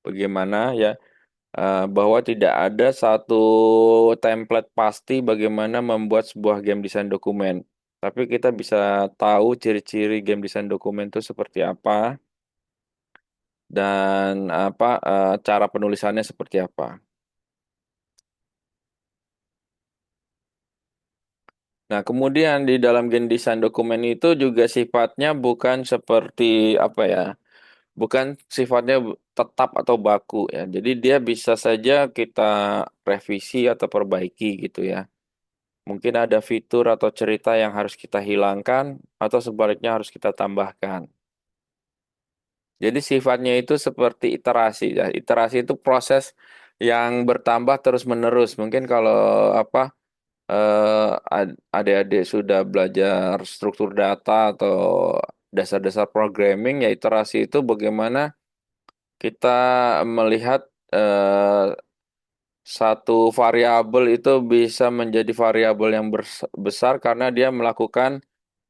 bagaimana ya. Bahwa tidak ada satu template pasti bagaimana membuat sebuah game desain dokumen. Tapi kita bisa tahu ciri-ciri game desain dokumen itu seperti apa dan apa cara penulisannya seperti apa. Nah, kemudian di dalam game desain dokumen itu juga sifatnya bukan seperti apa ya, bukan sifatnya tetap atau baku ya. Jadi dia bisa saja kita revisi atau perbaiki gitu ya. Mungkin ada fitur atau cerita yang harus kita hilangkan atau sebaliknya harus kita tambahkan. Jadi sifatnya itu seperti iterasi ya. Iterasi itu proses yang bertambah terus-menerus. Mungkin kalau apa adik-adik sudah belajar struktur data atau dasar-dasar programming, ya iterasi itu bagaimana kita melihat eh, satu variabel itu bisa menjadi variabel yang besar karena dia melakukan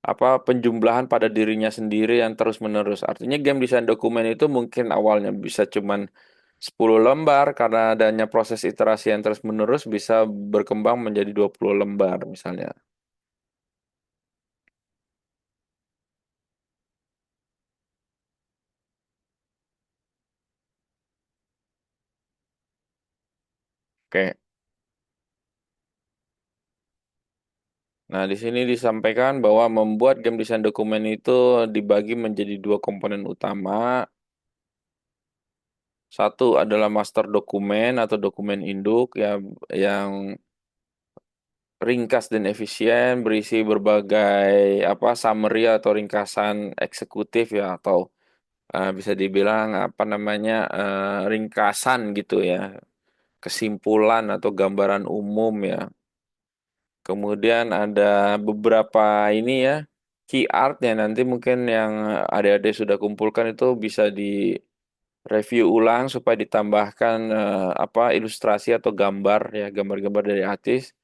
apa penjumlahan pada dirinya sendiri yang terus-menerus. Artinya game desain dokumen itu mungkin awalnya bisa cuman 10 lembar karena adanya proses iterasi yang terus-menerus bisa berkembang menjadi 20 lembar misalnya. Oke. Nah, di sini disampaikan bahwa membuat game desain dokumen itu dibagi menjadi dua komponen utama. Satu adalah master dokumen atau dokumen induk yang ringkas dan efisien, berisi berbagai apa summary atau ringkasan eksekutif ya atau bisa dibilang apa namanya ringkasan gitu ya, kesimpulan atau gambaran umum ya. Kemudian ada beberapa ini ya key art ya nanti mungkin yang adik-adik sudah kumpulkan itu bisa di review ulang supaya ditambahkan apa ilustrasi atau gambar ya gambar-gambar dari artis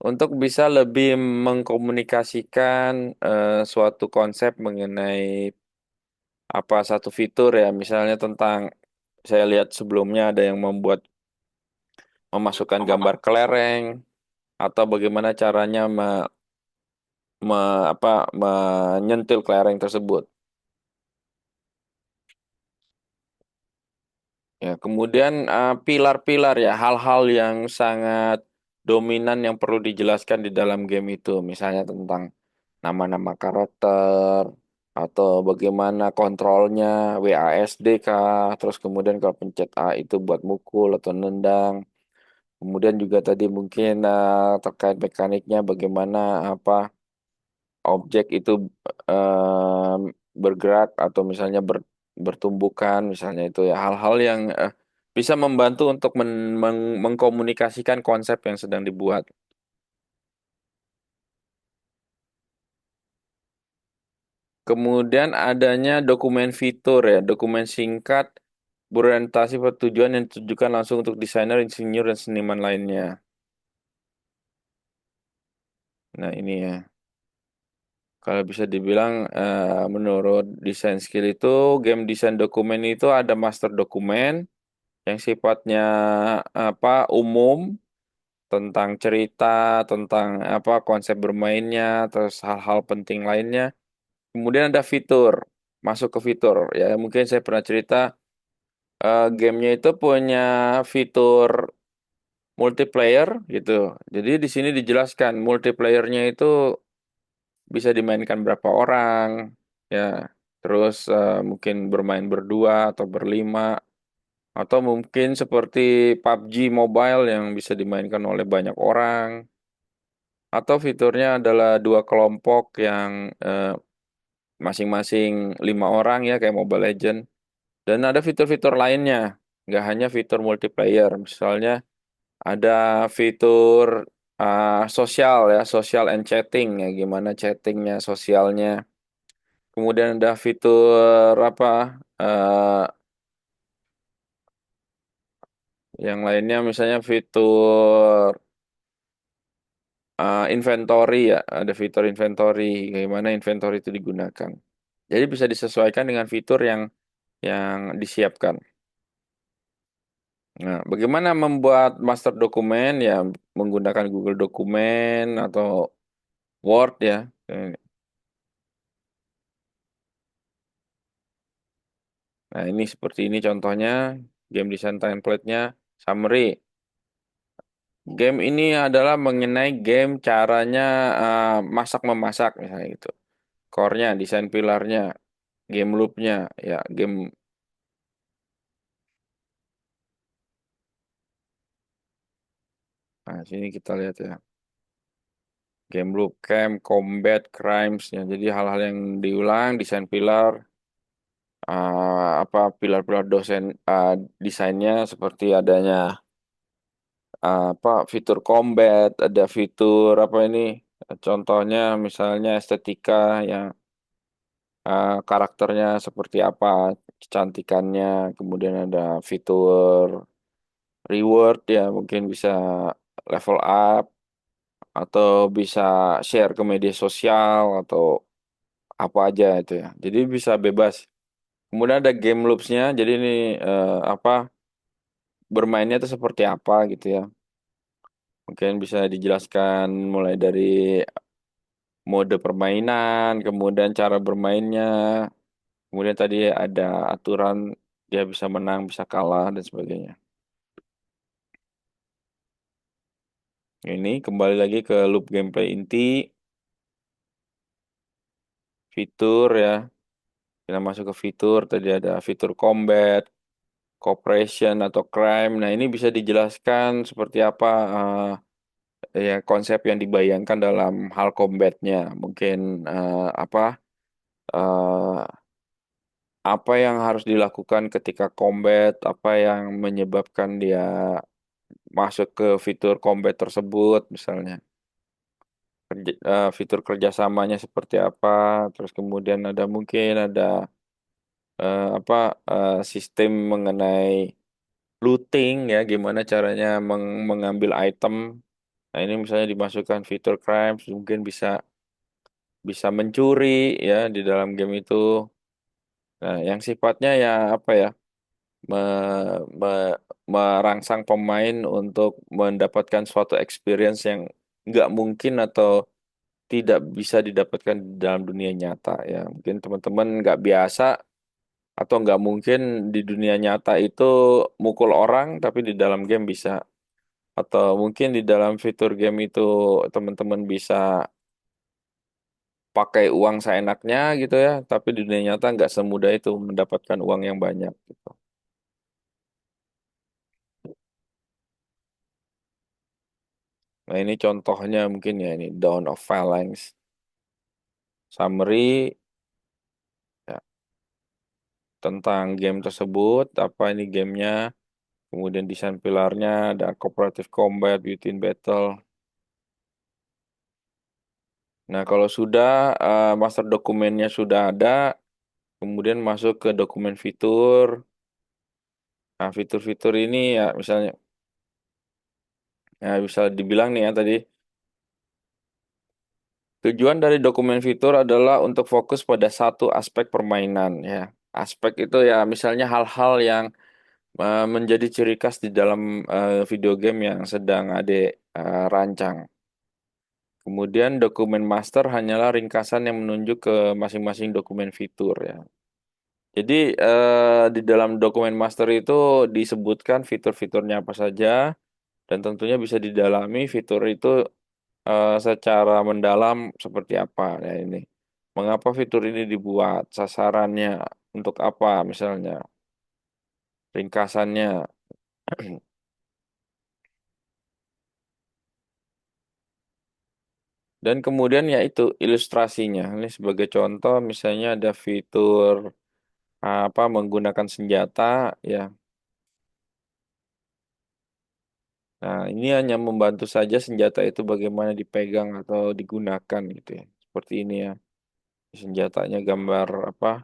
untuk bisa lebih mengkomunikasikan suatu konsep mengenai apa satu fitur ya misalnya tentang saya lihat sebelumnya ada yang membuat memasukkan gambar kelereng atau bagaimana caranya apa menyentil kelereng tersebut. Ya, kemudian pilar-pilar ya hal-hal yang sangat dominan yang perlu dijelaskan di dalam game itu, misalnya tentang nama-nama karakter atau bagaimana kontrolnya WASD kah, terus kemudian kalau pencet A itu buat mukul atau nendang. Kemudian juga tadi mungkin terkait mekaniknya bagaimana apa objek itu eh, bergerak atau misalnya bertumbukan misalnya itu ya hal-hal yang bisa membantu untuk mengkomunikasikan konsep yang sedang dibuat. Kemudian adanya dokumen fitur ya, dokumen singkat berorientasi pada tujuan yang ditujukan langsung untuk desainer, insinyur, dan seniman lainnya. Nah ini ya, kalau bisa dibilang menurut desain skill itu game desain dokumen itu ada master dokumen yang sifatnya apa umum tentang cerita, tentang apa konsep bermainnya, terus hal-hal penting lainnya. Kemudian ada fitur, masuk ke fitur. Ya mungkin saya pernah cerita gamenya itu punya fitur multiplayer gitu. Jadi di sini dijelaskan multiplayernya itu bisa dimainkan berapa orang, ya. Terus mungkin bermain berdua atau berlima. Atau mungkin seperti PUBG Mobile yang bisa dimainkan oleh banyak orang. Atau fiturnya adalah dua kelompok yang masing-masing 5 orang ya kayak Mobile Legend. Dan ada fitur-fitur lainnya. Nggak hanya fitur multiplayer. Misalnya ada fitur sosial ya, social and chatting ya. Gimana chattingnya, sosialnya. Kemudian ada fitur apa yang lainnya misalnya fitur inventory ya, ada fitur inventory, bagaimana inventory itu digunakan. Jadi bisa disesuaikan dengan fitur yang disiapkan. Nah, bagaimana membuat master dokumen ya menggunakan Google Dokumen atau Word ya. Nah, ini seperti ini contohnya game design template-nya summary. Game ini adalah mengenai game caranya masak memasak misalnya gitu. Core-nya, desain pilarnya, game loop-nya, ya game. Nah, sini kita lihat ya. Game loop, camp, combat, crimes, ya. Jadi hal-hal yang diulang, desain pilar, apa pilar-pilar dosen desainnya seperti adanya apa fitur combat, ada fitur apa ini? Contohnya misalnya estetika yang karakternya seperti apa, kecantikannya, kemudian ada fitur reward ya, mungkin bisa level up atau bisa share ke media sosial atau apa aja itu ya. Jadi bisa bebas. Kemudian ada game loops-nya. Jadi ini apa bermainnya itu seperti apa gitu ya. Mungkin bisa dijelaskan mulai dari mode permainan, kemudian cara bermainnya, kemudian tadi ada aturan dia bisa menang, bisa kalah dan sebagainya. Ini kembali lagi ke loop gameplay inti, fitur ya. Kita masuk ke fitur, tadi ada fitur combat, cooperation atau crime. Nah, ini bisa dijelaskan seperti apa ya konsep yang dibayangkan dalam hal combatnya. Mungkin apa eh, apa yang harus dilakukan ketika combat, apa yang menyebabkan dia masuk ke fitur combat tersebut, misalnya fitur kerjasamanya seperti apa, terus kemudian ada mungkin ada apa sistem mengenai looting ya, gimana caranya mengambil item. Nah, ini misalnya dimasukkan fitur crime, mungkin bisa bisa mencuri ya di dalam game itu. Nah, yang sifatnya ya apa ya, me- merangsang pemain untuk mendapatkan suatu experience yang nggak mungkin atau tidak bisa didapatkan di dalam dunia nyata ya. Mungkin teman-teman nggak biasa atau nggak mungkin di dunia nyata itu mukul orang, tapi di dalam game bisa. Atau mungkin di dalam fitur game itu teman-teman bisa pakai uang seenaknya gitu ya, tapi di dunia nyata nggak semudah itu mendapatkan uang yang banyak gitu. Nah, ini contohnya mungkin ya, ini Dawn of Phalanx. Summary ya, tentang game tersebut, apa ini gamenya, kemudian desain pilarnya, ada cooperative combat, within battle. Nah, kalau sudah master dokumennya sudah ada, kemudian masuk ke dokumen fitur. Nah, fitur-fitur ini ya misalnya ya bisa dibilang nih ya tadi, tujuan dari dokumen fitur adalah untuk fokus pada satu aspek permainan ya. Aspek itu ya misalnya hal-hal yang menjadi ciri khas di dalam video game yang sedang Ade rancang. Kemudian dokumen master hanyalah ringkasan yang menunjuk ke masing-masing dokumen fitur ya. Jadi di dalam dokumen master itu disebutkan fitur-fiturnya apa saja dan tentunya bisa didalami fitur itu secara mendalam seperti apa ya ini. Mengapa fitur ini dibuat? Sasarannya untuk apa misalnya? Ringkasannya. Dan kemudian ya itu ilustrasinya. Ini sebagai contoh misalnya ada fitur apa menggunakan senjata ya. Nah, ini hanya membantu saja senjata itu bagaimana dipegang atau digunakan gitu ya. Seperti ini ya. Senjatanya gambar apa?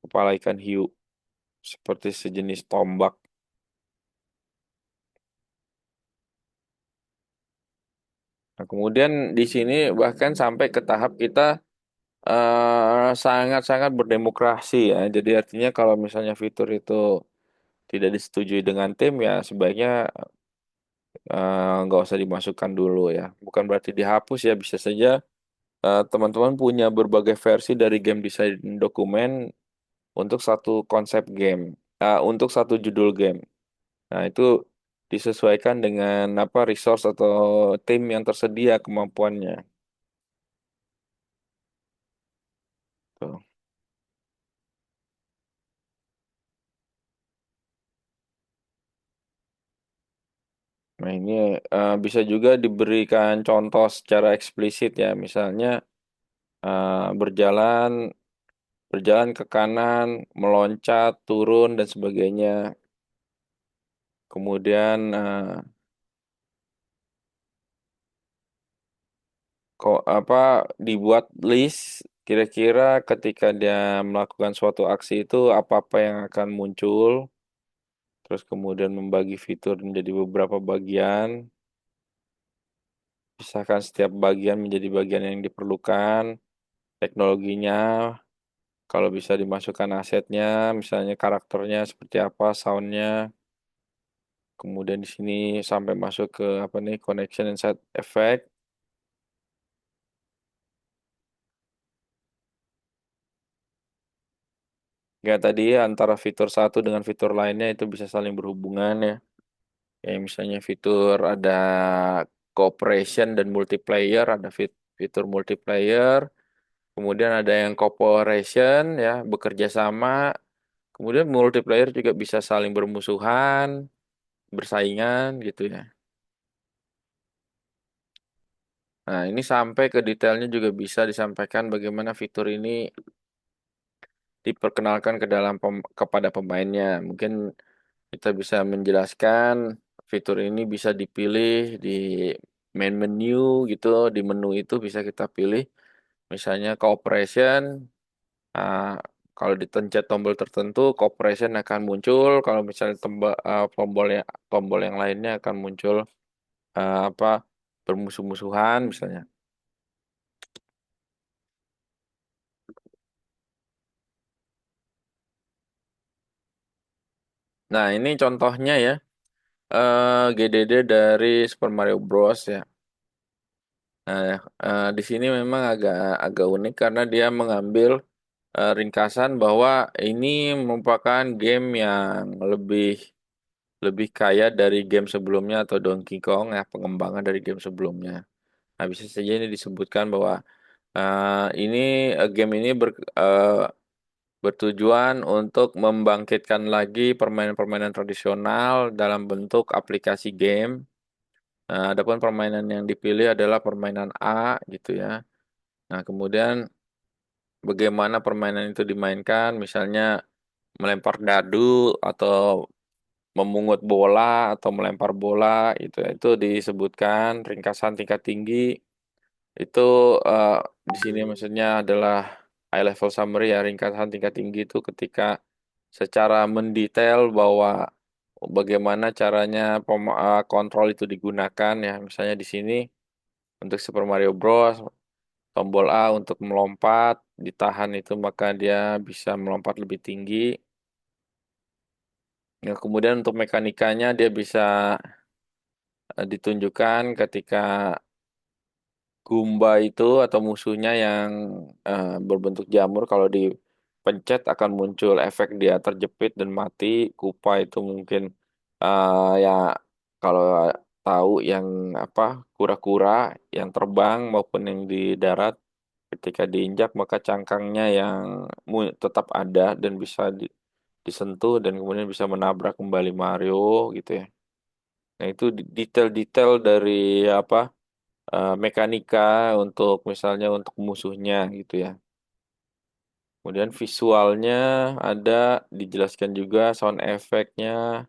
Kepala ikan hiu seperti sejenis tombak. Nah, kemudian di sini bahkan sampai ke tahap kita sangat-sangat berdemokrasi ya. Jadi artinya kalau misalnya fitur itu tidak disetujui dengan tim ya sebaiknya nggak usah dimasukkan dulu ya. Bukan berarti dihapus ya, bisa saja teman-teman punya berbagai versi dari game design dokumen untuk satu konsep game, untuk satu judul game. Nah, itu disesuaikan dengan apa resource atau tim yang tersedia kemampuannya. Tuh. Nah, ini bisa juga diberikan contoh secara eksplisit ya, misalnya berjalan berjalan ke kanan, meloncat, turun dan sebagainya. Kemudian kok apa dibuat list kira-kira ketika dia melakukan suatu aksi itu apa-apa yang akan muncul. Terus kemudian membagi fitur menjadi beberapa bagian, pisahkan setiap bagian menjadi bagian yang diperlukan, teknologinya, kalau bisa dimasukkan asetnya, misalnya karakternya seperti apa, soundnya, kemudian di sini sampai masuk ke apa nih, connection and side effect. Ya tadi antara fitur satu dengan fitur lainnya itu bisa saling berhubungan ya. Kayak misalnya fitur ada cooperation dan multiplayer, ada fitur multiplayer, kemudian ada yang cooperation ya, bekerja sama, kemudian multiplayer juga bisa saling bermusuhan, bersaingan gitu ya. Nah, ini sampai ke detailnya juga bisa disampaikan bagaimana fitur ini diperkenalkan ke dalam kepada pemainnya. Mungkin kita bisa menjelaskan fitur ini bisa dipilih di main menu gitu, di menu itu bisa kita pilih misalnya cooperation. ah, Kalau ditencet tombol tertentu, cooperation akan muncul. Kalau misalnya tombol yang lainnya akan muncul apa bermusuh-musuhan misalnya. Nah, ini contohnya ya. GDD dari Super Mario Bros ya. Nah, di sini memang agak agak unik karena dia mengambil ringkasan bahwa ini merupakan game yang lebih lebih kaya dari game sebelumnya atau Donkey Kong ya, pengembangan dari game sebelumnya. Nah, bisa saja ini disebutkan bahwa ini game ini bertujuan untuk membangkitkan lagi permainan-permainan tradisional dalam bentuk aplikasi game. Nah, adapun permainan yang dipilih adalah permainan A gitu ya. Nah, kemudian bagaimana permainan itu dimainkan, misalnya melempar dadu atau memungut bola atau melempar bola itu ya. Itu disebutkan ringkasan tingkat tinggi. Itu eh, di sini maksudnya adalah high level summary ya, ringkasan tingkat tinggi itu ketika secara mendetail bahwa bagaimana caranya kontrol itu digunakan ya. Misalnya di sini untuk Super Mario Bros. Tombol A untuk melompat, ditahan itu maka dia bisa melompat lebih tinggi. Ya, kemudian untuk mekanikanya dia bisa ditunjukkan ketika Goomba itu atau musuhnya yang berbentuk jamur kalau dipencet akan muncul efek dia terjepit dan mati. Koopa itu mungkin ya kalau tahu yang apa kura-kura yang terbang maupun yang di darat ketika diinjak maka cangkangnya yang tetap ada dan bisa disentuh dan kemudian bisa menabrak kembali Mario gitu ya. Nah itu detail-detail dari apa mekanika untuk misalnya untuk musuhnya gitu ya. Kemudian visualnya ada dijelaskan juga sound effect-nya.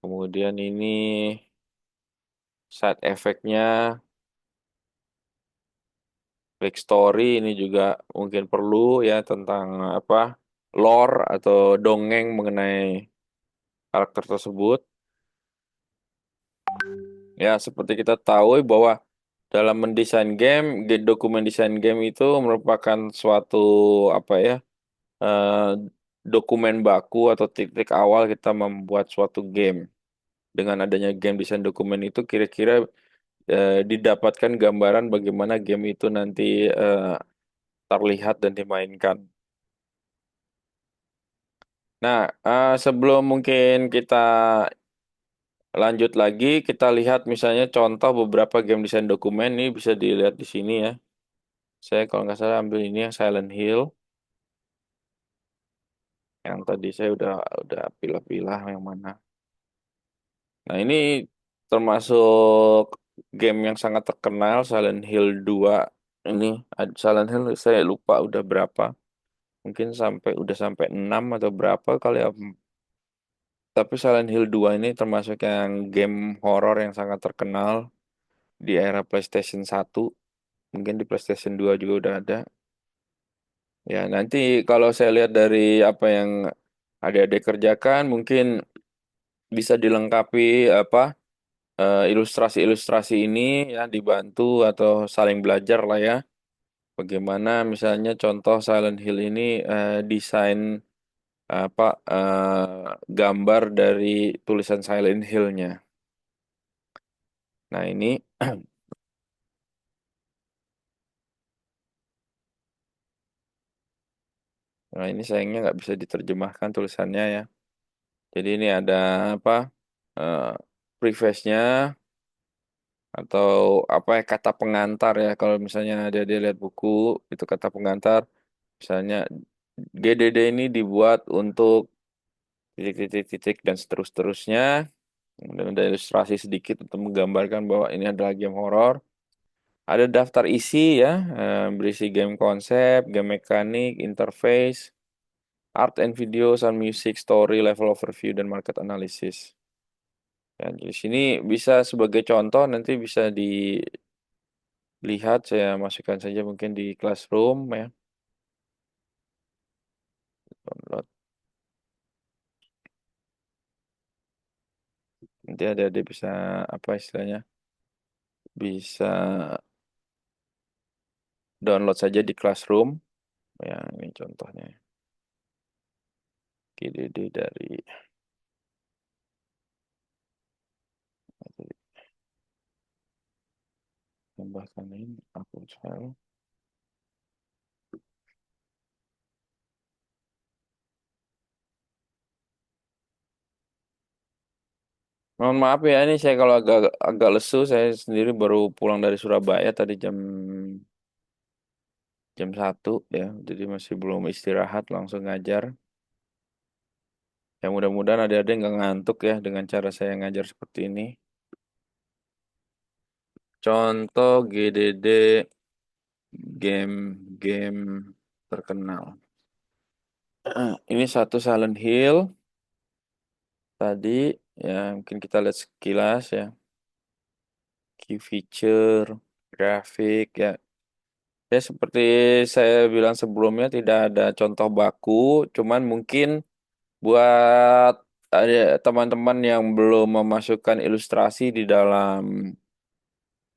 Kemudian ini side effect-nya, backstory ini juga mungkin perlu ya tentang apa lore atau dongeng mengenai karakter tersebut. Ya, seperti kita tahu bahwa dalam mendesain game, dokumen desain game itu merupakan suatu apa ya, eh, dokumen baku atau titik awal kita membuat suatu game. Dengan adanya game desain dokumen itu kira-kira didapatkan gambaran bagaimana game itu nanti eh, terlihat dan dimainkan. Nah, sebelum mungkin kita lanjut lagi, kita lihat misalnya contoh beberapa game desain dokumen ini bisa dilihat di sini ya. Saya kalau nggak salah ambil ini yang Silent Hill, yang tadi saya udah pilah-pilah yang mana. Nah ini termasuk game yang sangat terkenal Silent Hill 2. Ini Silent Hill saya lupa udah berapa. Mungkin udah sampai 6 atau berapa kali ya. Tapi Silent Hill 2 ini termasuk yang game horor yang sangat terkenal di era PlayStation 1. Mungkin di PlayStation 2 juga udah ada. Ya, nanti kalau saya lihat dari apa yang adik-adik kerjakan, mungkin bisa dilengkapi apa ilustrasi-ilustrasi ini ya dibantu atau saling belajar lah ya. Bagaimana misalnya contoh Silent Hill ini desain apa gambar dari tulisan Silent Hill-nya. Nah ini nah ini sayangnya nggak bisa diterjemahkan tulisannya ya. Jadi ini ada apa eh preface-nya atau apa ya kata pengantar ya kalau misalnya dia lihat buku itu kata pengantar misalnya GDD ini dibuat untuk titik-titik-titik dan seterusnya kemudian ada ilustrasi sedikit untuk menggambarkan bahwa ini adalah game horor. Ada daftar isi ya, berisi game konsep, game mekanik, interface, art and video, sound music, story, level overview, dan market analysis. Ya, di sini bisa sebagai contoh nanti bisa dilihat saya masukkan saja mungkin di Classroom ya, download. Nanti ada bisa apa istilahnya bisa download saja di Classroom. Ya, ini contohnya. GDD dari tambahkan ini akun file. Mohon maaf ya, ini saya kalau agak agak lesu, saya sendiri baru pulang dari Surabaya tadi jam 1 ya, jadi masih belum istirahat, langsung ngajar. Ya mudah-mudahan adik-adik nggak ngantuk ya dengan cara saya ngajar seperti ini. Contoh GDD game-game terkenal. Ini satu Silent Hill tadi, ya mungkin kita lihat sekilas ya, key feature, grafik ya. Ya, seperti saya bilang sebelumnya tidak ada contoh baku, cuman mungkin buat ada teman-teman yang belum memasukkan ilustrasi di dalam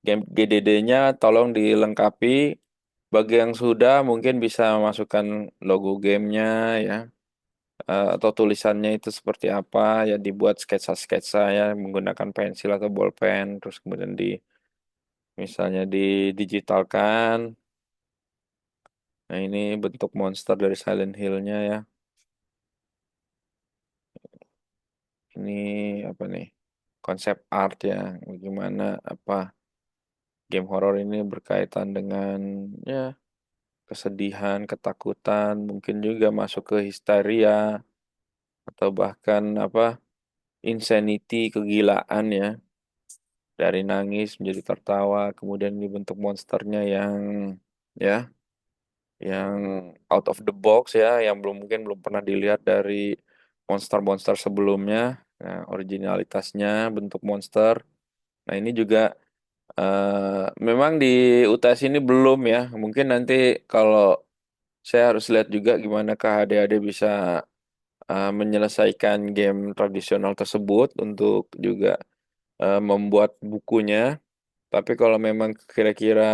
game GDD-nya, tolong dilengkapi. Bagi yang sudah, mungkin bisa masukkan logo gamenya ya, atau tulisannya itu seperti apa ya, dibuat sketsa-sketsa ya menggunakan pensil atau bolpen, terus kemudian misalnya didigitalkan. Nah, ini bentuk monster dari Silent Hill-nya ya. Ini apa nih? Konsep art ya. Bagaimana apa game horor ini berkaitan dengan ya kesedihan, ketakutan, mungkin juga masuk ke histeria atau bahkan apa insanity, kegilaan ya. Dari nangis menjadi tertawa, kemudian dibentuk monsternya ya yang out of the box ya, yang belum pernah dilihat dari monster-monster sebelumnya. Nah, originalitasnya bentuk monster. Nah, ini juga memang di UTS ini belum ya. Mungkin nanti kalau saya harus lihat juga gimana adik-adik bisa menyelesaikan game tradisional tersebut untuk juga membuat bukunya. Tapi kalau memang kira-kira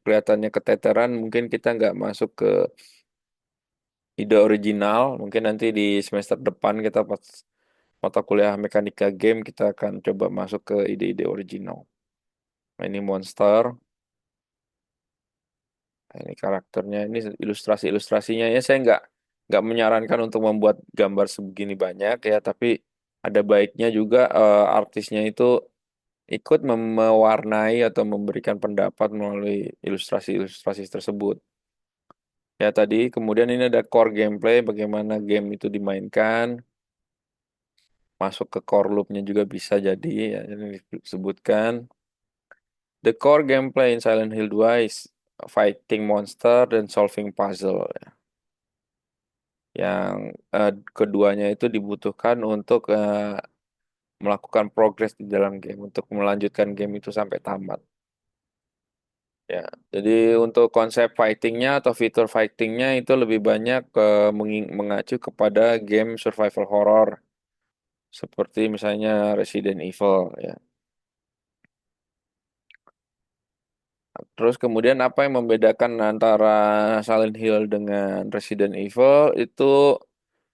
kelihatannya keteteran, mungkin kita nggak masuk ke ide original. Mungkin nanti di semester depan kita pas mata kuliah mekanika game kita akan coba masuk ke ide-ide original. Nah, ini monster, nah, ini karakternya, ini ilustrasi-ilustrasinya ya saya nggak menyarankan untuk membuat gambar sebegini banyak ya, tapi ada baiknya juga artisnya itu ikut mewarnai atau memberikan pendapat melalui ilustrasi-ilustrasi tersebut. Ya tadi, kemudian ini ada core gameplay, bagaimana game itu dimainkan, masuk ke core loop-nya juga bisa jadi, ya, ini disebutkan. The core gameplay in Silent Hill 2 is fighting monster dan solving puzzle. Yang keduanya itu dibutuhkan untuk melakukan progress di dalam game, untuk melanjutkan game itu sampai tamat. Ya, jadi untuk konsep fightingnya atau fitur fightingnya itu lebih banyak mengacu kepada game survival horror seperti misalnya Resident Evil ya. Terus kemudian apa yang membedakan antara Silent Hill dengan Resident Evil itu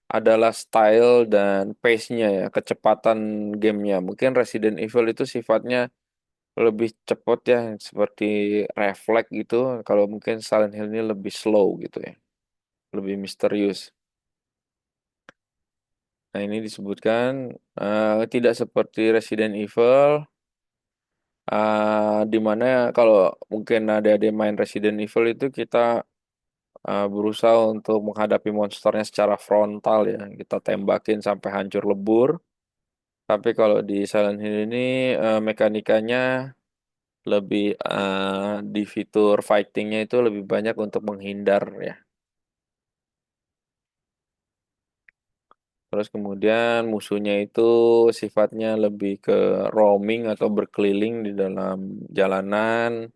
adalah style dan pace-nya ya, kecepatan gamenya. Mungkin Resident Evil itu sifatnya lebih cepat ya, seperti refleks gitu. Kalau mungkin Silent Hill ini lebih slow gitu ya, lebih misterius. Nah ini disebutkan tidak seperti Resident Evil, di mana kalau mungkin ada main Resident Evil itu kita berusaha untuk menghadapi monsternya secara frontal ya, kita tembakin sampai hancur lebur. Tapi kalau di Silent Hill ini mekanikanya lebih di fitur fightingnya itu lebih banyak untuk menghindar ya. Terus kemudian musuhnya itu sifatnya lebih ke roaming atau berkeliling di dalam jalanan,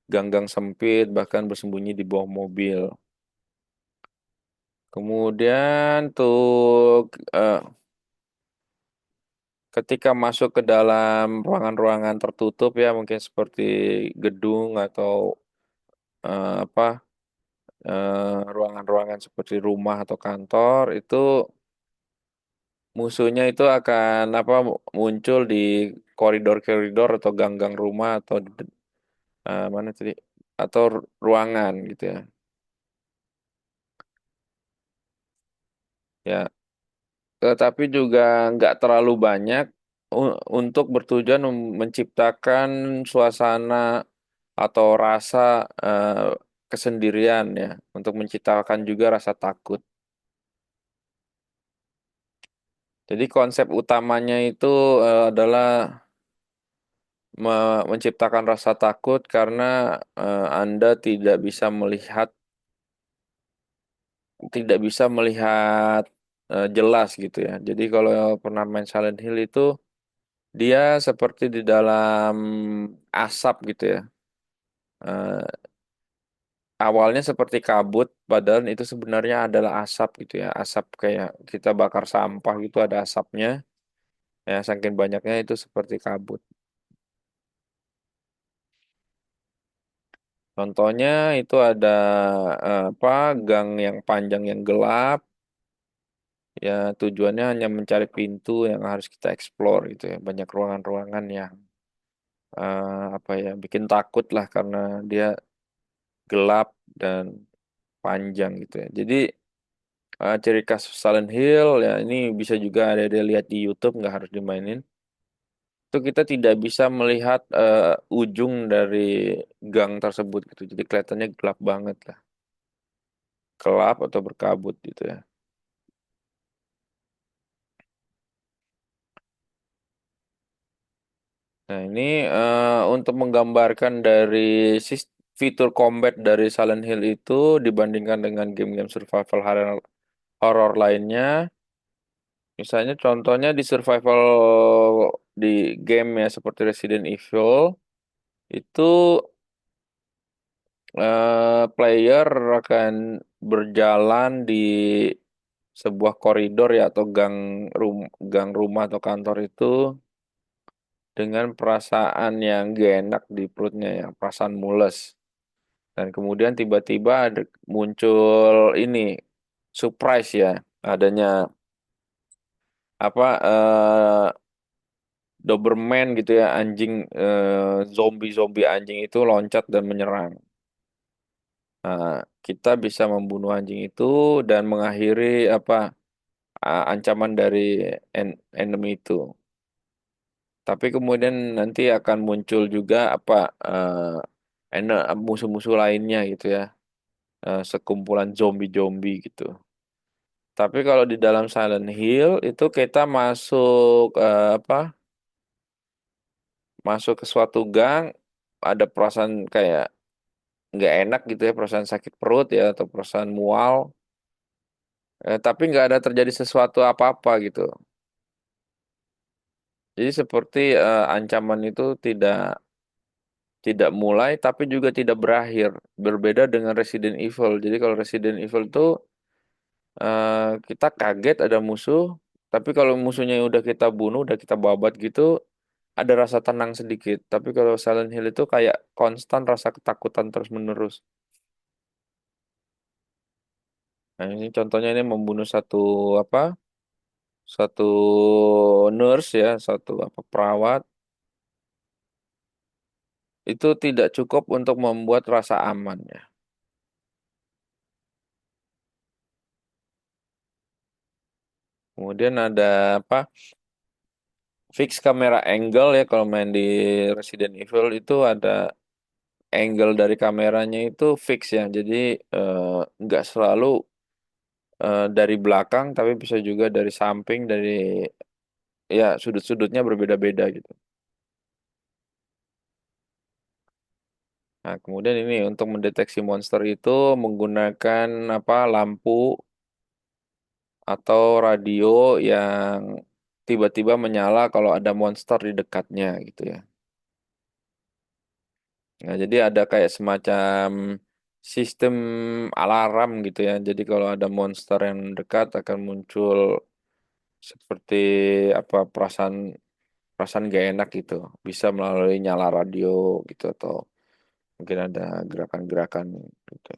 gang-gang sempit, bahkan bersembunyi di bawah mobil. Kemudian tuh ketika masuk ke dalam ruangan-ruangan tertutup ya, mungkin seperti gedung atau apa ruangan-ruangan seperti rumah atau kantor itu musuhnya itu akan apa muncul di koridor-koridor atau gang-gang rumah atau mana tadi atau ruangan gitu ya. Ya, tetapi juga nggak terlalu banyak untuk bertujuan menciptakan suasana atau rasa kesendirian ya, untuk menciptakan juga rasa takut. Jadi konsep utamanya itu adalah menciptakan rasa takut karena Anda tidak bisa melihat jelas gitu ya. Jadi kalau pernah main Silent Hill itu dia seperti di dalam asap gitu ya. Eh, Awalnya seperti kabut, padahal itu sebenarnya adalah asap gitu ya. Asap kayak kita bakar sampah gitu ada asapnya. Ya, saking banyaknya itu seperti kabut. Contohnya itu ada apa gang yang panjang yang gelap. Ya, tujuannya hanya mencari pintu yang harus kita explore gitu ya. Banyak ruangan-ruangan yang apa ya bikin takut lah karena dia gelap dan panjang gitu ya. Jadi ciri khas Silent Hill ya ini bisa juga ada lihat di YouTube nggak harus dimainin. Itu kita tidak bisa melihat ujung dari gang tersebut gitu. Jadi kelihatannya gelap banget lah, gelap atau berkabut gitu ya. Nah, ini untuk menggambarkan dari fitur combat dari Silent Hill itu dibandingkan dengan game-game survival horror lainnya. Misalnya contohnya di survival di game ya seperti Resident Evil itu player akan berjalan di sebuah koridor ya atau gang rumah atau kantor itu dengan perasaan yang gak enak di perutnya ya, perasaan mules. Dan kemudian tiba-tiba ada muncul ini surprise ya, adanya apa Doberman gitu ya, anjing zombie-zombie anjing itu loncat dan menyerang. Nah, kita bisa membunuh anjing itu dan mengakhiri apa ancaman dari enemy itu. Tapi kemudian nanti akan muncul juga apa musuh-musuh lainnya gitu ya, sekumpulan zombie-zombie gitu. Tapi kalau di dalam Silent Hill itu kita masuk masuk ke suatu gang, ada perasaan kayak nggak enak gitu ya, perasaan sakit perut ya atau perasaan mual, tapi nggak ada terjadi sesuatu apa-apa gitu. Jadi seperti ancaman itu tidak tidak mulai tapi juga tidak berakhir. Berbeda dengan Resident Evil. Jadi kalau Resident Evil itu kita kaget ada musuh, Tapi kalau musuhnya udah kita bunuh, udah kita babat gitu, ada rasa tenang sedikit. Tapi kalau Silent Hill itu kayak konstan rasa ketakutan terus-menerus. Nah, ini contohnya ini membunuh satu apa? Satu nurse ya, satu apa perawat itu tidak cukup untuk membuat rasa aman ya. Kemudian ada apa? Fix kamera angle ya kalau main di Resident Evil itu ada angle dari kameranya itu fix ya. Jadi nggak selalu dari belakang tapi bisa juga dari samping dari ya sudut-sudutnya berbeda-beda gitu. Nah, kemudian ini untuk mendeteksi monster itu menggunakan apa lampu atau radio yang tiba-tiba menyala kalau ada monster di dekatnya gitu ya. Nah, jadi ada kayak semacam sistem alarm gitu ya. Jadi kalau ada monster yang dekat akan muncul seperti apa perasaan perasaan gak enak gitu. Bisa melalui nyala radio gitu atau mungkin ada gerakan-gerakan gitu.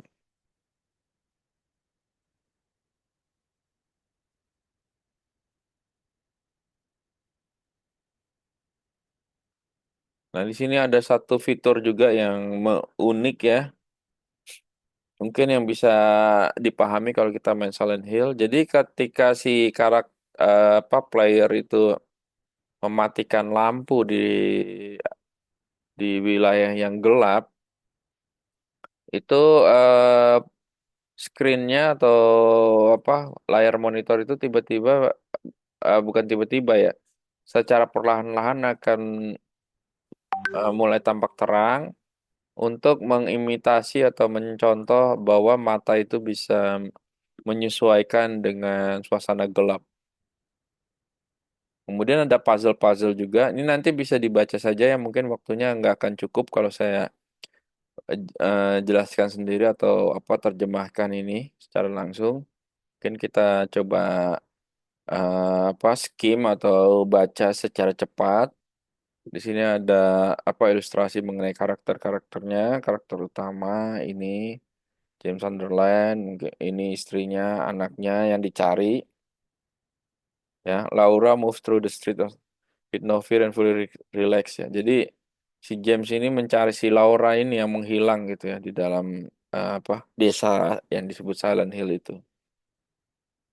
Nah, di sini ada satu fitur juga yang unik ya. Mungkin yang bisa dipahami kalau kita main Silent Hill. Jadi ketika si apa player itu mematikan lampu di wilayah yang gelap, itu screen-nya atau apa layar monitor itu tiba-tiba bukan tiba-tiba ya, secara perlahan-lahan akan mulai tampak terang untuk mengimitasi atau mencontoh bahwa mata itu bisa menyesuaikan dengan suasana gelap. Kemudian ada puzzle-puzzle juga. Ini nanti bisa dibaca saja ya. Mungkin waktunya nggak akan cukup kalau saya jelaskan sendiri atau apa terjemahkan ini secara langsung. Mungkin kita coba apa skim atau baca secara cepat. Di sini ada apa ilustrasi mengenai karakter-karakternya. Karakter utama ini James Sunderland, ini istrinya, anaknya yang dicari. Ya, Laura moves through the street with no fear and fully relax ya. Jadi si James ini mencari si Laura ini yang menghilang gitu ya di dalam apa desa yang disebut Silent Hill itu.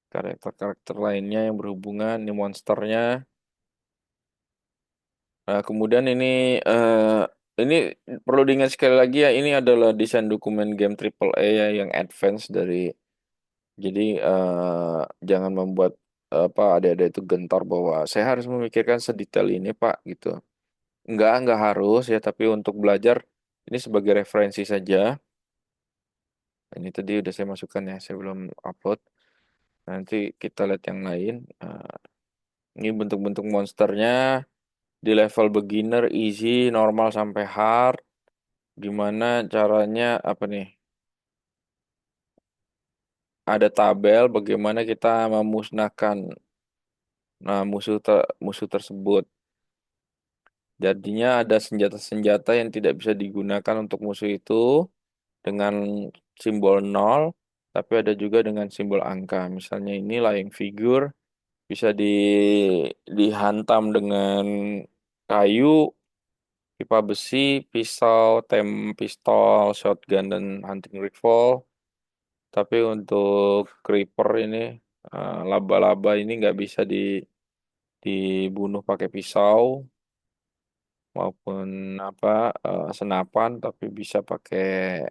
Karakter-karakter lainnya yang berhubungan ini monsternya. Nah, kemudian ini perlu diingat sekali lagi ya ini adalah desain dokumen game triple A ya yang advance dari jadi jangan membuat apa ada itu gentar bahwa saya harus memikirkan sedetail ini Pak gitu. Enggak harus ya, tapi untuk belajar ini sebagai referensi saja. Ini tadi udah saya masukkan ya, saya belum upload. Nanti kita lihat yang lain. Ini bentuk-bentuk monsternya di level beginner, easy, normal sampai hard. Gimana caranya apa nih? Ada tabel bagaimana kita memusnahkan musuh tersebut. Jadinya ada senjata-senjata yang tidak bisa digunakan untuk musuh itu dengan simbol nol, tapi ada juga dengan simbol angka. Misalnya ini lying figure bisa dihantam dengan kayu, pipa besi, pisau, pistol, shotgun dan hunting rifle. Tapi untuk creeper ini laba-laba ini nggak bisa dibunuh pakai pisau maupun apa senapan, tapi bisa pakai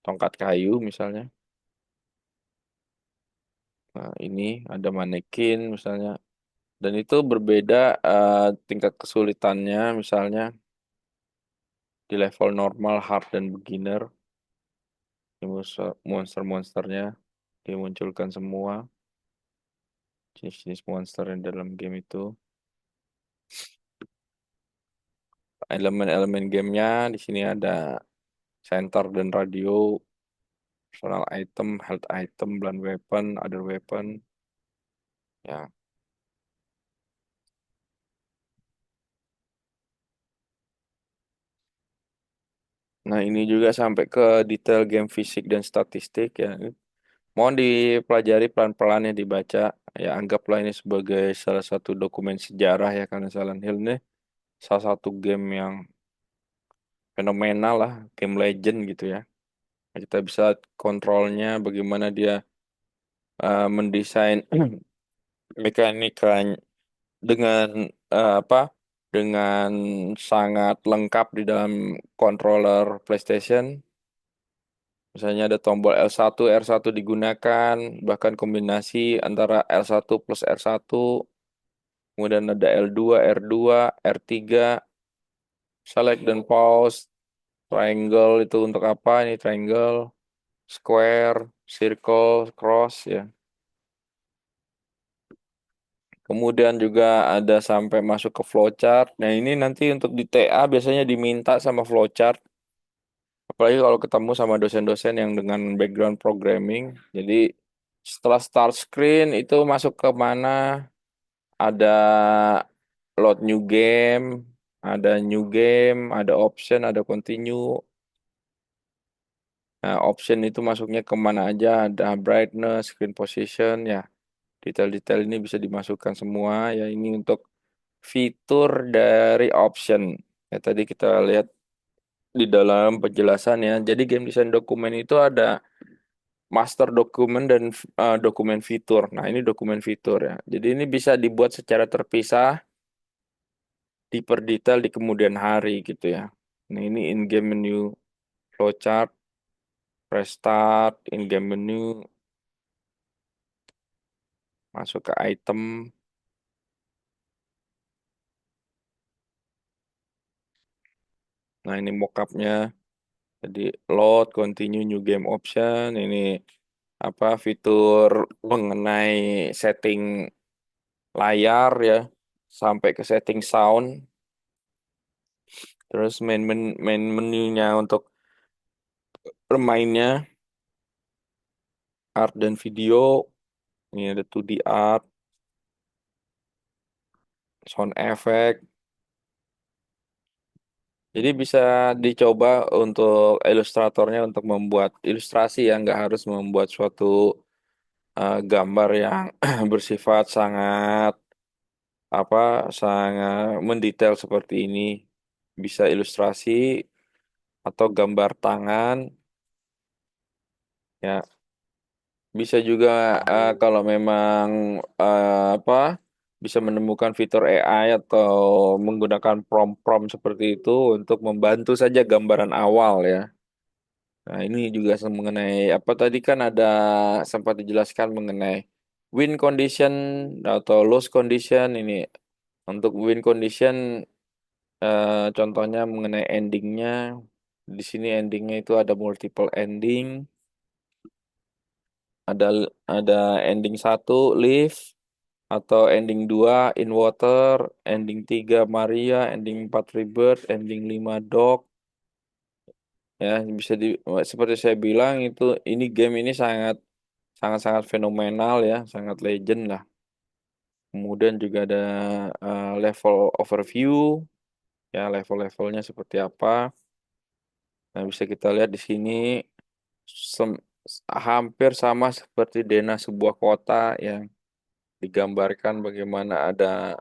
tongkat kayu misalnya. Nah, ini ada manekin misalnya. Dan itu berbeda tingkat kesulitannya misalnya di level normal, hard, dan beginner. Ini monster-monsternya dimunculkan semua jenis-jenis monster yang dalam game itu. Elemen-elemen gamenya di sini ada center dan radio, personal item, health item, blunt weapon, other weapon. Ya, Nah, ini juga sampai ke detail game fisik dan statistik ya. Mohon dipelajari pelan-pelan ya dibaca. Ya, anggaplah ini sebagai salah satu dokumen sejarah ya karena Silent Hill ini salah satu game yang fenomenal lah, game legend gitu ya. Kita bisa kontrolnya bagaimana dia mendesain mekanika dengan apa? Dengan sangat lengkap di dalam controller PlayStation. Misalnya ada tombol L1, R1 digunakan, bahkan kombinasi antara L1 plus R1, kemudian ada L2, R2, R3, select dan pause, triangle itu untuk apa? Ini triangle, square, circle, cross ya. Kemudian juga ada sampai masuk ke flowchart. Nah, ini nanti untuk di TA biasanya diminta sama flowchart. Apalagi kalau ketemu sama dosen-dosen yang dengan background programming. Jadi setelah start screen itu masuk ke mana? Ada load new game, ada option, ada continue. Nah, option itu masuknya kemana aja? Ada brightness, screen position, ya. Detail-detail ini bisa dimasukkan semua. Ya, ini untuk fitur dari option. Ya, tadi kita lihat di dalam penjelasan ya. Jadi game design dokumen itu ada master dokumen dan dokumen fitur. Nah, ini dokumen fitur ya. Jadi ini bisa dibuat secara terpisah, diperdetail di kemudian hari gitu ya. Nah, ini in-game menu flowchart, press start, in-game menu, masuk ke item. Nah, ini mockupnya. Jadi load, continue, new game option. Ini apa fitur mengenai setting layar ya, sampai ke setting sound. Terus main menunya untuk bermainnya, art dan video. Ini ada 2D art, sound effect. Jadi bisa dicoba untuk ilustratornya untuk membuat ilustrasi yang nggak harus membuat suatu gambar yang bersifat sangat apa sangat mendetail seperti ini. Bisa ilustrasi atau gambar tangan ya. Bisa juga kalau memang apa bisa menemukan fitur AI atau menggunakan prompt-prompt seperti itu untuk membantu saja gambaran awal ya. Nah, ini juga mengenai apa tadi kan ada sempat dijelaskan mengenai win condition atau loss condition ini. Untuk win condition contohnya mengenai endingnya. Di sini endingnya itu ada multiple ending. Ada ada ending satu live atau ending 2 in water, ending 3 Maria, ending 4 rebirth, ending 5 dog. Ya, bisa seperti saya bilang itu ini game ini sangat sangat sangat fenomenal ya, sangat legend lah. Kemudian juga ada level overview, ya level-levelnya seperti apa. Nah, bisa kita lihat di sini sem- hampir sama seperti Dena sebuah kota yang digambarkan bagaimana ada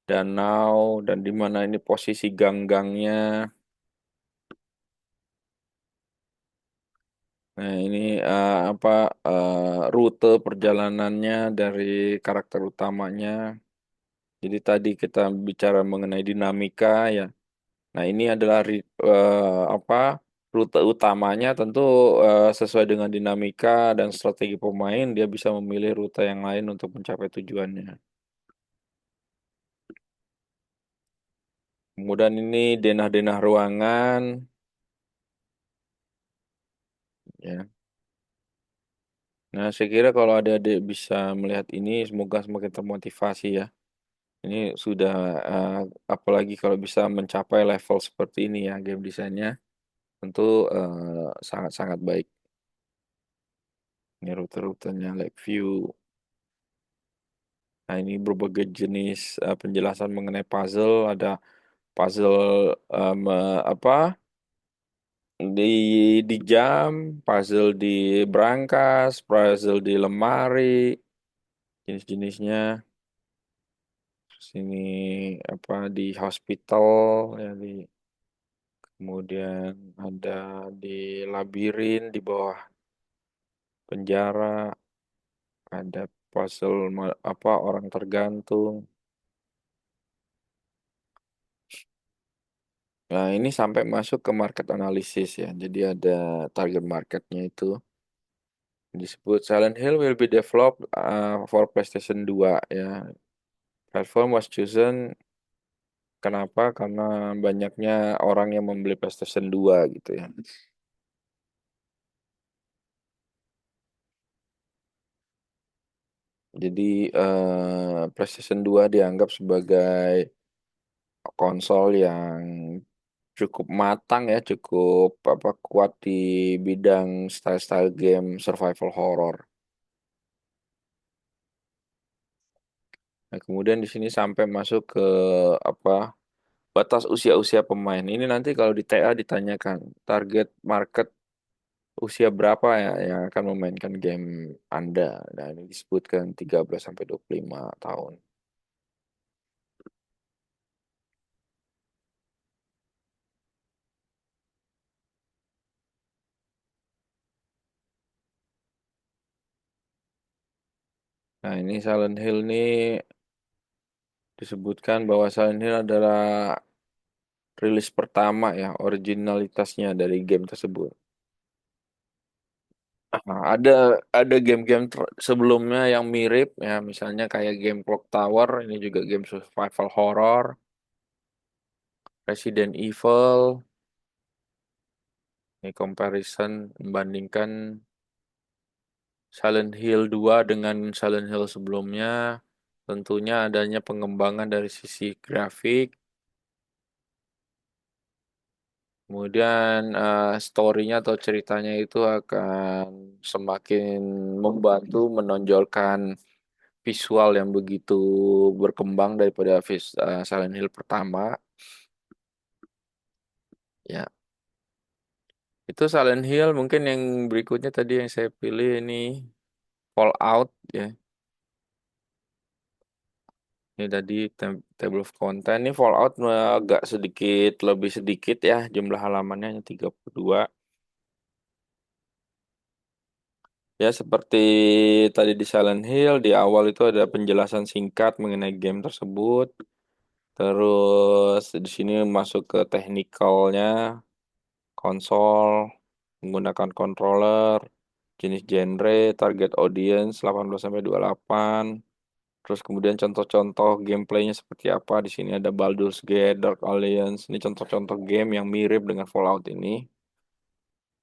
danau dan di mana ini posisi gang-gangnya. Nah, ini apa rute perjalanannya dari karakter utamanya. Jadi tadi kita bicara mengenai dinamika ya. Nah, ini adalah apa rute utamanya tentu sesuai dengan dinamika dan strategi pemain dia bisa memilih rute yang lain untuk mencapai tujuannya. Kemudian ini denah-denah ruangan ya. Nah, saya kira kalau adik-adik bisa melihat ini semoga semakin termotivasi ya. Ini sudah eh, apalagi kalau bisa mencapai level seperti ini ya game desainnya tentu sangat-sangat baik. Ini rute-rutenya like view. Nah, ini berbagai jenis penjelasan mengenai puzzle. Ada puzzle apa di di jam, puzzle di brankas, puzzle di lemari, jenis-jenisnya. Terus ini apa di hospital ya kemudian ada di labirin di bawah penjara, ada puzzle apa orang tergantung. Nah, ini sampai masuk ke market analysis ya. Jadi ada target marketnya itu disebut Silent Hill will be developed for PlayStation 2 ya. Platform was chosen kenapa? Karena banyaknya orang yang membeli PlayStation 2 gitu ya. Jadi PlayStation 2 dianggap sebagai konsol yang cukup matang ya, cukup apa kuat di bidang style-style game survival horror. Nah, kemudian di sini sampai masuk ke apa batas usia-usia pemain. Ini nanti kalau di TA ditanyakan target market usia berapa ya yang akan memainkan game Anda. Nah, ini disebutkan 13 sampai 25 tahun. Nah, ini Silent Hill ini disebutkan bahwa Silent Hill adalah rilis pertama ya, originalitasnya dari game tersebut. Nah, ada game-game sebelumnya yang mirip ya, misalnya kayak game Clock Tower, ini juga game survival horror, Resident Evil, ini comparison membandingkan Silent Hill 2 dengan Silent Hill sebelumnya, tentunya adanya pengembangan dari sisi grafik, kemudian story-nya atau ceritanya itu akan semakin membantu menonjolkan visual yang begitu berkembang daripada Silent Hill pertama. Ya, itu Silent Hill. Mungkin yang berikutnya tadi yang saya pilih ini Fallout ya. Ini tadi table of content. Ini Fallout agak sedikit lebih sedikit ya jumlah halamannya hanya 32. Ya, seperti tadi di Silent Hill, di awal itu ada penjelasan singkat mengenai game tersebut. Terus di sini masuk ke teknikalnya, konsol, menggunakan controller, jenis genre, target audience 18 sampai 28. Terus kemudian contoh-contoh gameplaynya seperti apa. Di sini ada Baldur's Gate, Dark Alliance. Ini contoh-contoh game yang mirip dengan Fallout ini.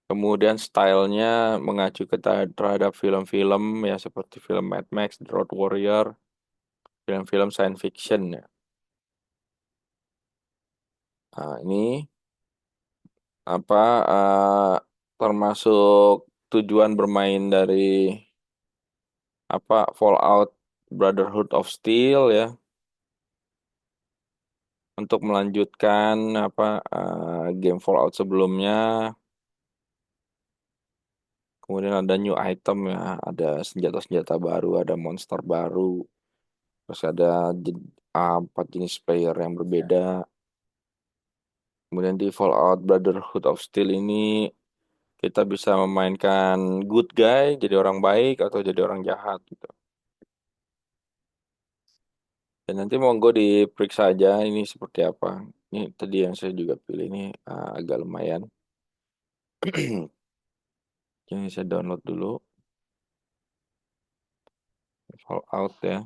Kemudian stylenya mengacu terhadap film-film ya seperti film Mad Max, The Road Warrior, film-film science fiction ya. Nah, ini apa termasuk tujuan bermain dari apa Fallout Brotherhood of Steel ya untuk melanjutkan apa game Fallout sebelumnya. Kemudian ada new item ya, ada senjata-senjata baru, ada monster baru, terus ada 4 jenis player yang berbeda. Kemudian di Fallout Brotherhood of Steel ini kita bisa memainkan good guy, jadi orang baik atau jadi orang jahat gitu. Dan nanti monggo diperiksa aja ini seperti apa. Ini tadi yang saya juga pilih ini agak lumayan. Ini saya download dulu Fallout ya.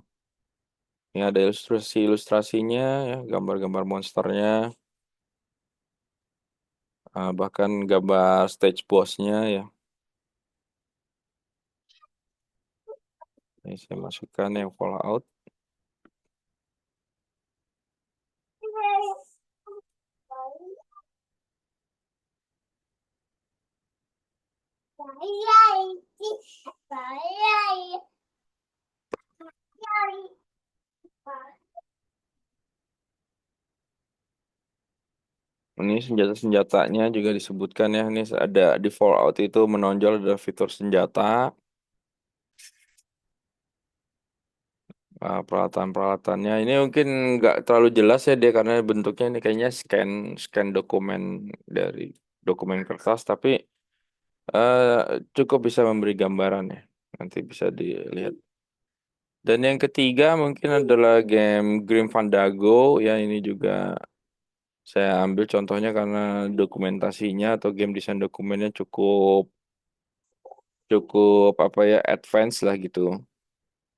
Ini ada ilustrasinya ya, gambar-gambar monsternya, bahkan gambar stage bossnya ya. Ini saya masukkan yang Fallout. Ini senjata-senjatanya juga disebutkan ya. Ini ada di Fallout itu menonjol ada fitur senjata. Peralatan-peralatannya ini mungkin nggak terlalu jelas ya dia karena bentuknya ini kayaknya scan scan dokumen dari dokumen kertas, tapi eh, cukup bisa memberi gambaran ya. Nanti bisa dilihat. Dan yang ketiga mungkin adalah game Grim Fandango ya, ini juga saya ambil contohnya karena dokumentasinya atau game desain dokumennya cukup cukup apa ya advance lah gitu.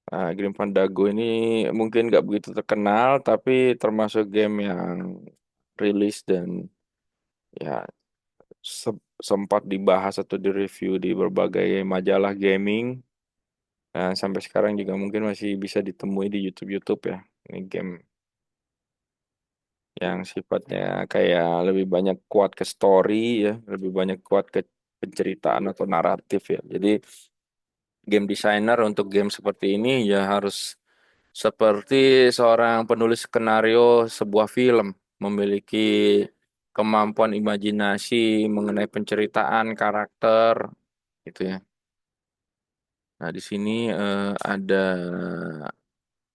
Nah, Grim Fandango ini mungkin nggak begitu terkenal, tapi termasuk game yang rilis dan ya sempat dibahas atau direview di berbagai majalah gaming. Nah, sampai sekarang juga mungkin masih bisa ditemui di YouTube-YouTube ya. Ini game yang sifatnya kayak lebih banyak kuat ke story ya, lebih banyak kuat ke penceritaan atau naratif ya. Jadi game designer untuk game seperti ini ya harus seperti seorang penulis skenario sebuah film, memiliki kemampuan imajinasi mengenai penceritaan karakter gitu ya. Nah, di sini ada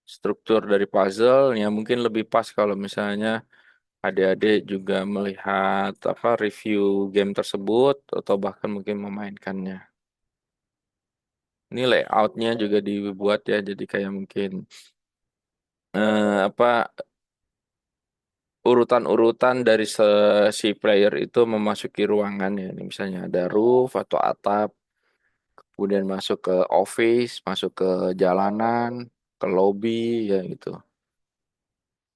struktur dari puzzle yang mungkin lebih pas kalau misalnya adik-adik juga melihat apa review game tersebut atau bahkan mungkin memainkannya. Ini layoutnya juga dibuat ya, jadi kayak mungkin apa urutan-urutan dari si player itu memasuki ruangan ya. Ini misalnya ada roof atau atap, kemudian masuk ke office, masuk ke jalanan, ke lobby ya gitu.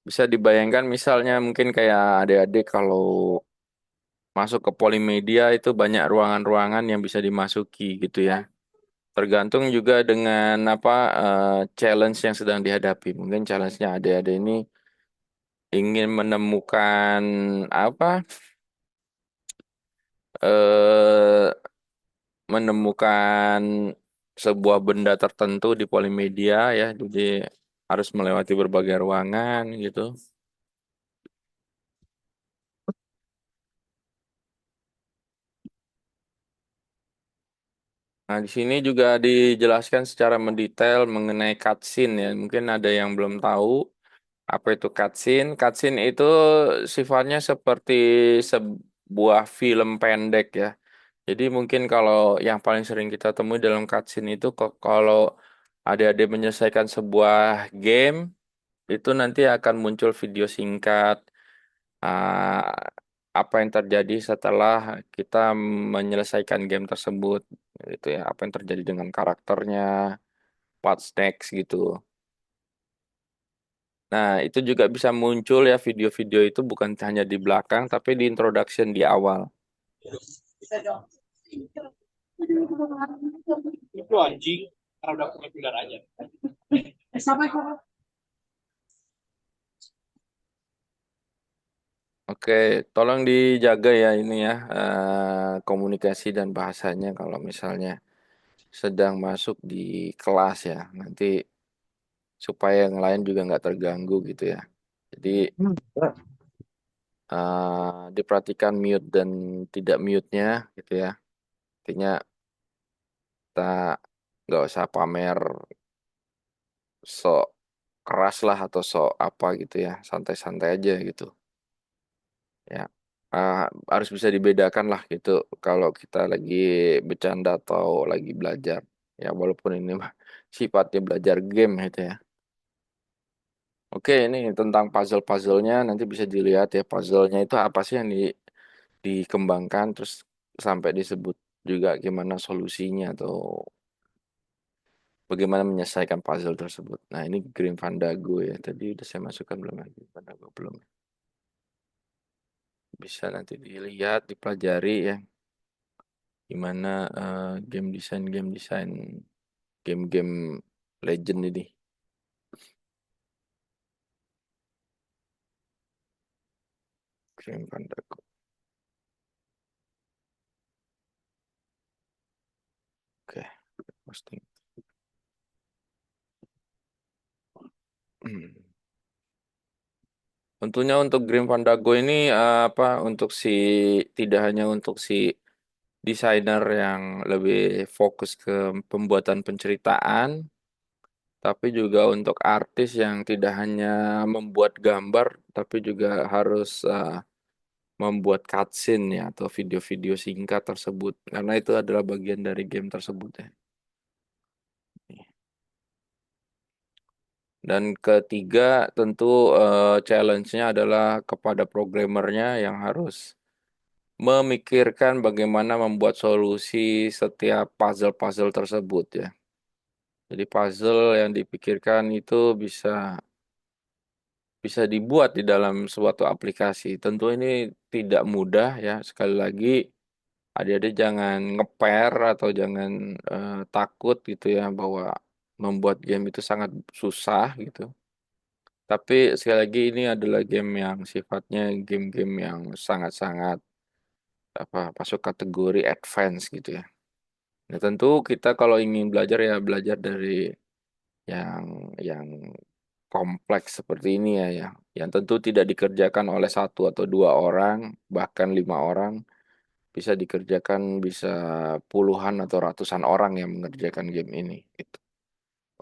Bisa dibayangkan misalnya mungkin kayak adik-adik kalau masuk ke Polimedia itu banyak ruangan-ruangan yang bisa dimasuki gitu ya. Tergantung juga dengan apa challenge yang sedang dihadapi. Mungkin challenge-nya adik-adik ini ingin menemukan apa eh menemukan sebuah benda tertentu di Polimedia ya. Jadi harus melewati berbagai ruangan gitu. Nah, di sini juga dijelaskan secara mendetail mengenai cutscene ya. Mungkin ada yang belum tahu apa itu cutscene. Cutscene itu sifatnya seperti sebuah film pendek ya. Jadi mungkin kalau yang paling sering kita temui dalam cutscene itu kalau adik-adik menyelesaikan sebuah game, itu nanti akan muncul video singkat ah, apa yang terjadi setelah kita menyelesaikan game tersebut gitu ya, apa yang terjadi dengan karakternya, what's next gitu. Nah, itu juga bisa muncul ya video-video itu bukan hanya di belakang tapi di introduction di awal. Itu anjing karena udah punya pilar aja. Oke, tolong dijaga ya ini ya komunikasi dan bahasanya kalau misalnya sedang masuk di kelas ya, nanti supaya yang lain juga nggak terganggu gitu ya. Jadi diperhatikan mute dan tidak mute-nya gitu ya. Artinya kita nggak usah pamer sok keras lah atau sok apa gitu ya, santai-santai aja gitu ya. Ah, harus bisa dibedakan lah gitu kalau kita lagi bercanda atau lagi belajar ya, walaupun ini mah sifatnya belajar game gitu ya. Oke, ini tentang puzzle-puzzlenya nanti bisa dilihat ya, puzzlenya itu apa sih yang dikembangkan terus sampai disebut juga gimana solusinya atau bagaimana menyelesaikan puzzle tersebut. Nah, ini Grim Fandango ya. Tadi udah saya masukkan belum lagi Fandango belum. Bisa nanti dilihat, dipelajari ya gimana game desain game-game legend ini. Grim Fandango. Oke, posting. Tentunya untuk Grim Fandango ini apa untuk si tidak hanya untuk si desainer yang lebih fokus ke pembuatan penceritaan, tapi juga untuk artis yang tidak hanya membuat gambar, tapi juga harus membuat cutscene ya atau video-video singkat tersebut, karena itu adalah bagian dari game tersebut ya. Dan ketiga tentu challenge-nya adalah kepada programmernya yang harus memikirkan bagaimana membuat solusi setiap puzzle-puzzle tersebut ya. Jadi puzzle yang dipikirkan itu bisa bisa dibuat di dalam suatu aplikasi. Tentu ini tidak mudah ya. Sekali lagi, adik-adik jangan ngeper atau jangan takut gitu ya bahwa membuat game itu sangat susah gitu. Tapi sekali lagi ini adalah game yang sifatnya game-game yang sangat-sangat apa masuk kategori advance gitu ya. Nah, tentu kita kalau ingin belajar ya belajar dari yang yang kompleks seperti ini ya, yang tentu tidak dikerjakan oleh satu atau dua orang, bahkan lima orang, bisa dikerjakan bisa puluhan atau ratusan orang yang mengerjakan game ini. Gitu.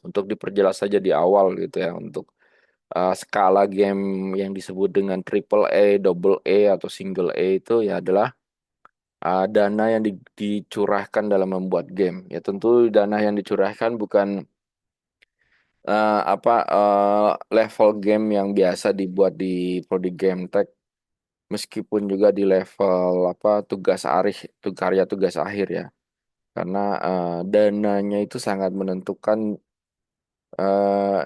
Untuk diperjelas saja di awal gitu ya, untuk skala game yang disebut dengan triple A, double A atau single A itu ya adalah dana yang dicurahkan dalam membuat game. Ya tentu dana yang dicurahkan bukan level game yang biasa dibuat di Prodi Game Tech, meskipun juga di level apa tugas akhir, karya tugas akhir ya. Karena dananya itu sangat menentukan eh,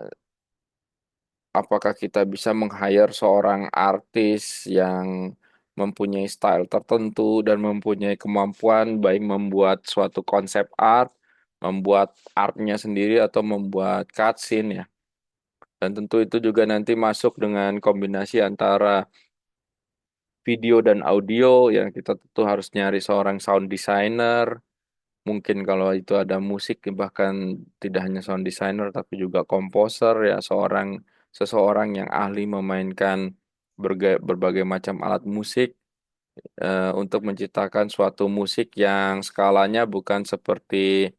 apakah kita bisa meng-hire seorang artis yang mempunyai style tertentu dan mempunyai kemampuan baik membuat suatu konsep art, membuat artnya sendiri atau membuat cutscene ya. Dan tentu itu juga nanti masuk dengan kombinasi antara video dan audio yang kita tentu harus nyari seorang sound designer. Mungkin kalau itu ada musik bahkan tidak hanya sound designer tapi juga komposer ya seseorang yang ahli memainkan berbagai macam alat musik untuk menciptakan suatu musik yang skalanya bukan seperti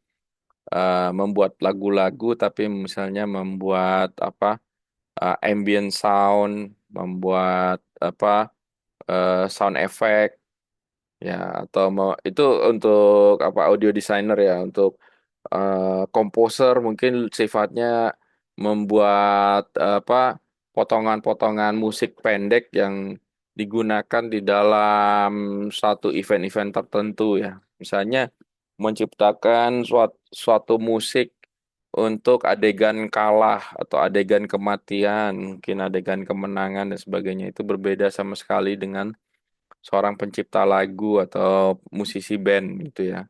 membuat lagu-lagu tapi misalnya membuat apa ambient sound, membuat apa sound effect ya atau mau itu untuk apa audio designer ya untuk komposer mungkin sifatnya membuat apa potongan-potongan musik pendek yang digunakan di dalam satu event-event tertentu ya. Misalnya menciptakan suatu musik untuk adegan kalah atau adegan kematian, mungkin adegan kemenangan dan sebagainya itu berbeda sama sekali dengan seorang pencipta lagu atau musisi band gitu ya.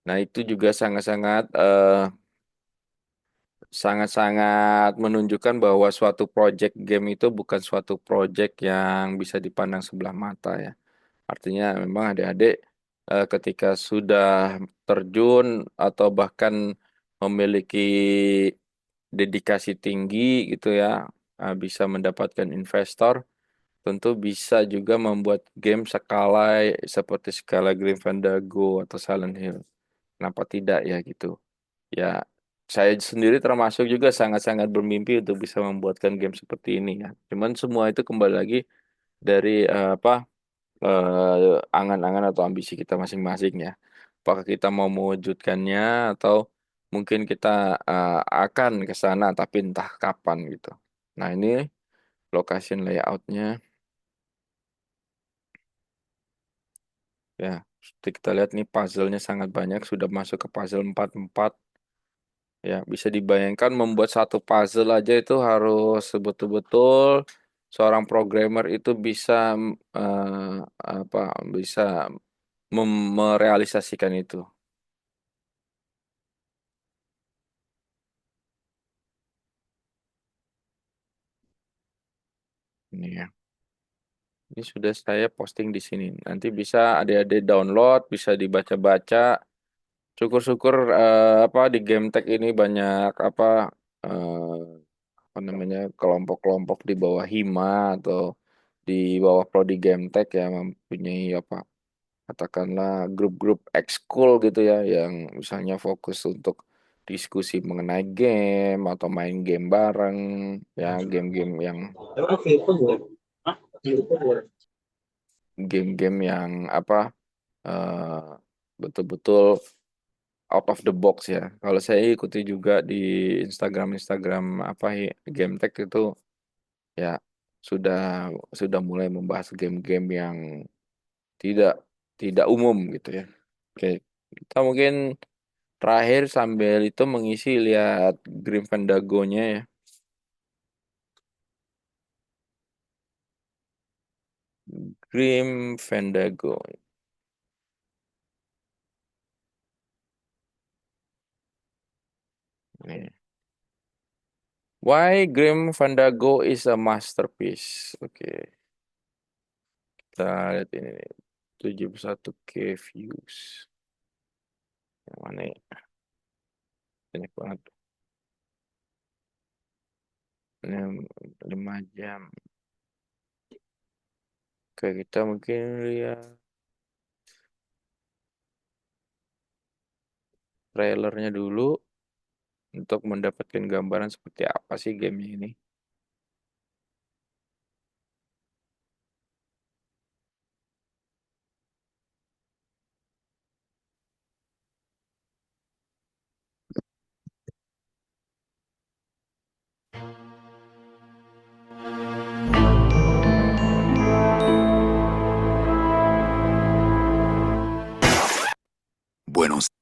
Nah, itu juga sangat-sangat menunjukkan bahwa suatu project game itu bukan suatu project yang bisa dipandang sebelah mata ya. Artinya memang adik-adik ketika sudah terjun atau bahkan memiliki dedikasi tinggi gitu ya, bisa mendapatkan investor, tentu bisa juga membuat game skala seperti skala Grim Fandango atau Silent Hill. Kenapa tidak ya gitu? Ya, saya sendiri termasuk juga sangat-sangat bermimpi untuk bisa membuatkan game seperti ini ya. Cuman semua itu kembali lagi dari angan-angan atau ambisi kita masing-masing ya. Apakah kita mau mewujudkannya atau mungkin kita akan ke sana tapi entah kapan gitu. Nah, ini location layoutnya ya. Seperti kita lihat nih puzzle-nya sangat banyak, sudah masuk ke puzzle 44. Ya, bisa dibayangkan membuat satu puzzle aja itu harus betul-betul seorang programmer itu bisa eh, apa bisa merealisasikan itu. Ini ya. Ini sudah saya posting di sini. Nanti bisa adik-adik download, bisa dibaca-baca. Syukur-syukur apa di GameTech ini banyak apa apa namanya kelompok-kelompok di bawah Hima atau di bawah Prodi Gemtek ya mempunyai apa katakanlah grup-grup ekskul gitu ya yang misalnya fokus untuk diskusi mengenai game atau main game bareng ya game-game yang apa eh, betul-betul out of the box ya. Kalau saya ikuti juga di Instagram apa game tech itu ya sudah sudah mulai membahas game-game yang tidak tidak umum gitu ya. Oke, kita mungkin terakhir sambil itu mengisi lihat Grim Fandango-nya ya. Grim Fandango. Ini. Why Grim Fandango is a masterpiece? Oke, kita lihat ini nih. 71K views. Yang mana ya? Banyak banget. Ini 5 jam. Oke, kita mungkin lihat trailernya dulu untuk mendapatkan gambaran seperti apa sih game ini. Buenos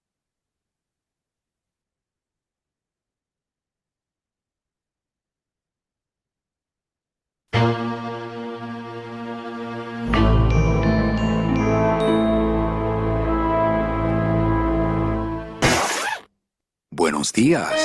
Buenos días.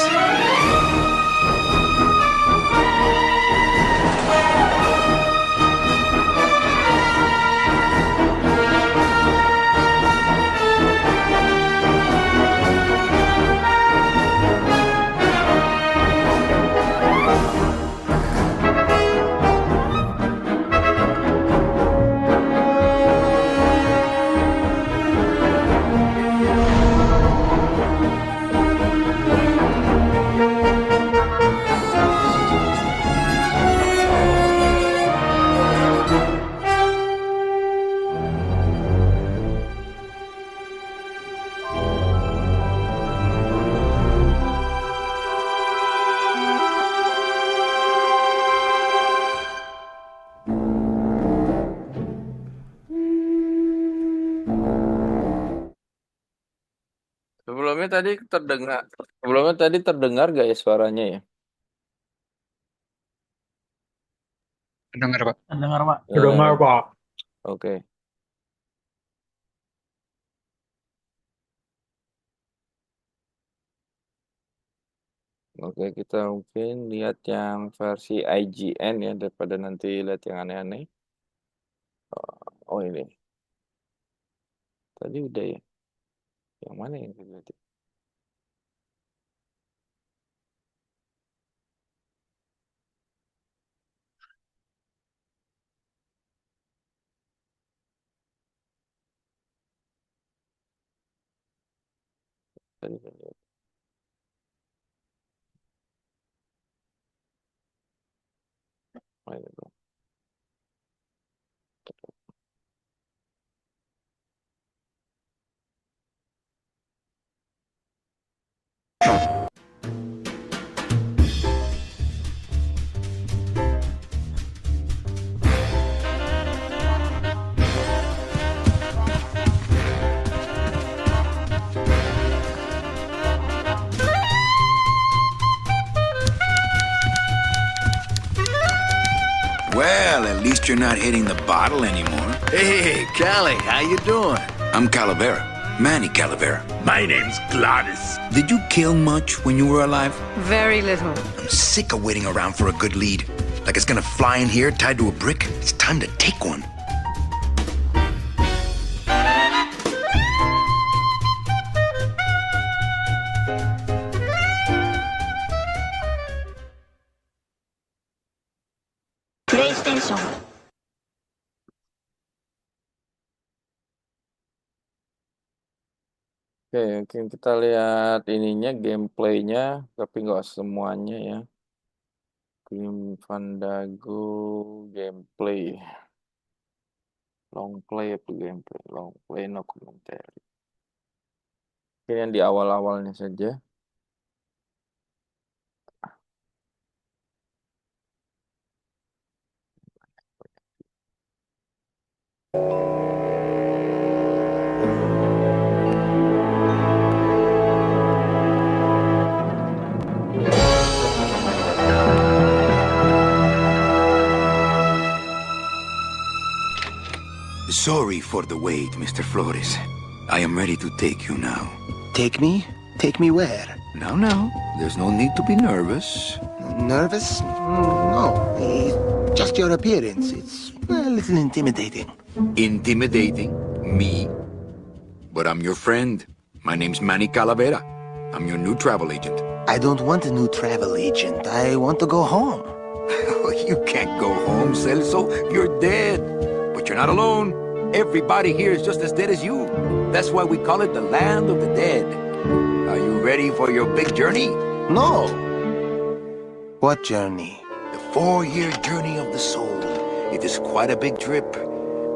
Sebelumnya tadi terdengar gak ya suaranya ya? Dengar, Pak. Dengar, Pak. Dengar. Oke. Oke, kita mungkin lihat yang versi IGN ya daripada nanti lihat yang aneh-aneh. Oh ini. Tadi udah ya. Yang mana yang kita lihat? Tadi kita lihat. Oh, ini belum. Well, at least you're not hitting the bottle anymore. Hey, Callie, how you doing? I'm Calavera, Manny Calavera. My name's Gladys. Did you kill much when you were alive? Very little. I'm sick of waiting around for a good lead. Like it's gonna fly in here tied to a brick. It's time to take one. Oke, mungkin kita lihat ininya, gameplaynya, tapi nggak semuanya ya. Grim Fandango gameplay, long play atau gameplay, long play no commentary. Ini yang di awal-awalnya saja. Sorry for the wait, Mr. Flores. I am ready to take you now. Take me? Take me where? Now, there's no need to be nervous. Nervous? No. Just your appearance. It's a little intimidating. Intimidating? Me? But I'm your friend. My name's Manny Calavera. I'm your new travel agent. I don't want a new travel agent. I want to go home. You can't go home, Celso. You're dead. But you're not alone. Everybody here is just as dead as you. That's why we call it the land of the dead. Are you ready for your big journey? No. What journey? The 4-year journey of the soul. It is quite a big trip.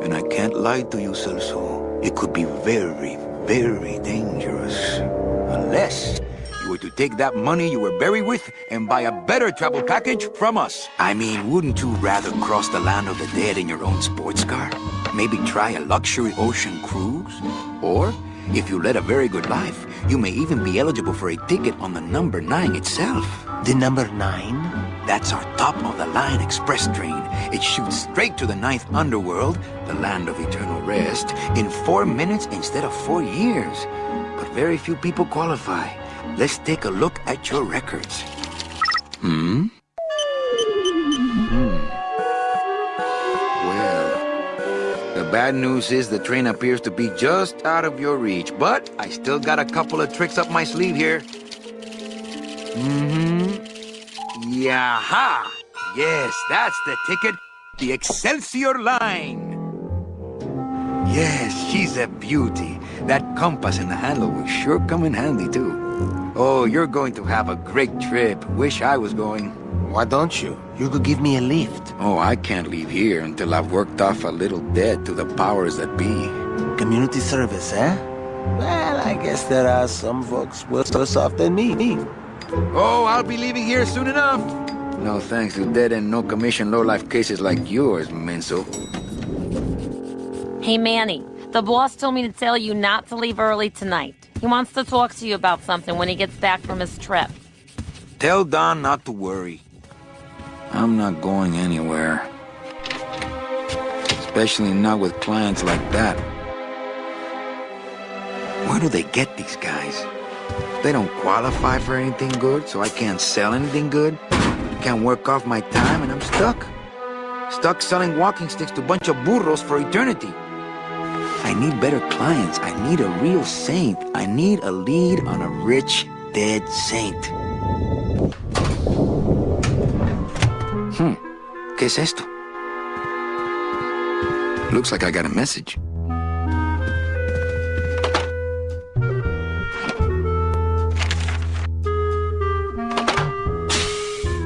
And I can't lie to you, Celso. It could be very, very dangerous. Unless you were to take that money you were buried with and buy a better travel package from us. I mean, wouldn't you rather cross the land of the dead in your own sports car? Maybe try a luxury ocean cruise? Or, if you led a very good life, you may even be eligible for a ticket on the number 9 itself. The number 9? That's our top-of-the-line express train. It shoots straight to the 9th underworld, the land of eternal rest, in 4 minutes instead of 4 years. But very few people qualify. Let's take a look at your records. Well, the bad news is the train appears to be just out of your reach, but I still got a couple of tricks up my sleeve here. Yaha! Yes, that's the ticket. The Excelsior line. Yes, she's a beauty. That compass in the handle will sure come in handy, too. Oh, you're going to have a great trip. Wish I was going. Why don't you? You could give me a lift. Oh, I can't leave here until I've worked off a little debt to the powers that be. Community service, eh? Well, I guess there are some folks worse off than me. Oh, I'll be leaving here soon enough. No thanks to dead and no commission low-life cases like yours, Menso. Hey, Manny, the boss told me to tell you not to leave early tonight. He wants to talk to you about something when he gets back from his trip. Tell Don not to worry. I'm not going anywhere. Especially not with clients like that. Where do they get these guys? They don't qualify for anything good, so I can't sell anything good. Can't work off my time, and I'm stuck. Stuck selling walking sticks to a bunch of burros for eternity. I need better clients. I need a real saint. I need a lead on a rich, dead saint. ¿Qué es esto? Looks like I got a message.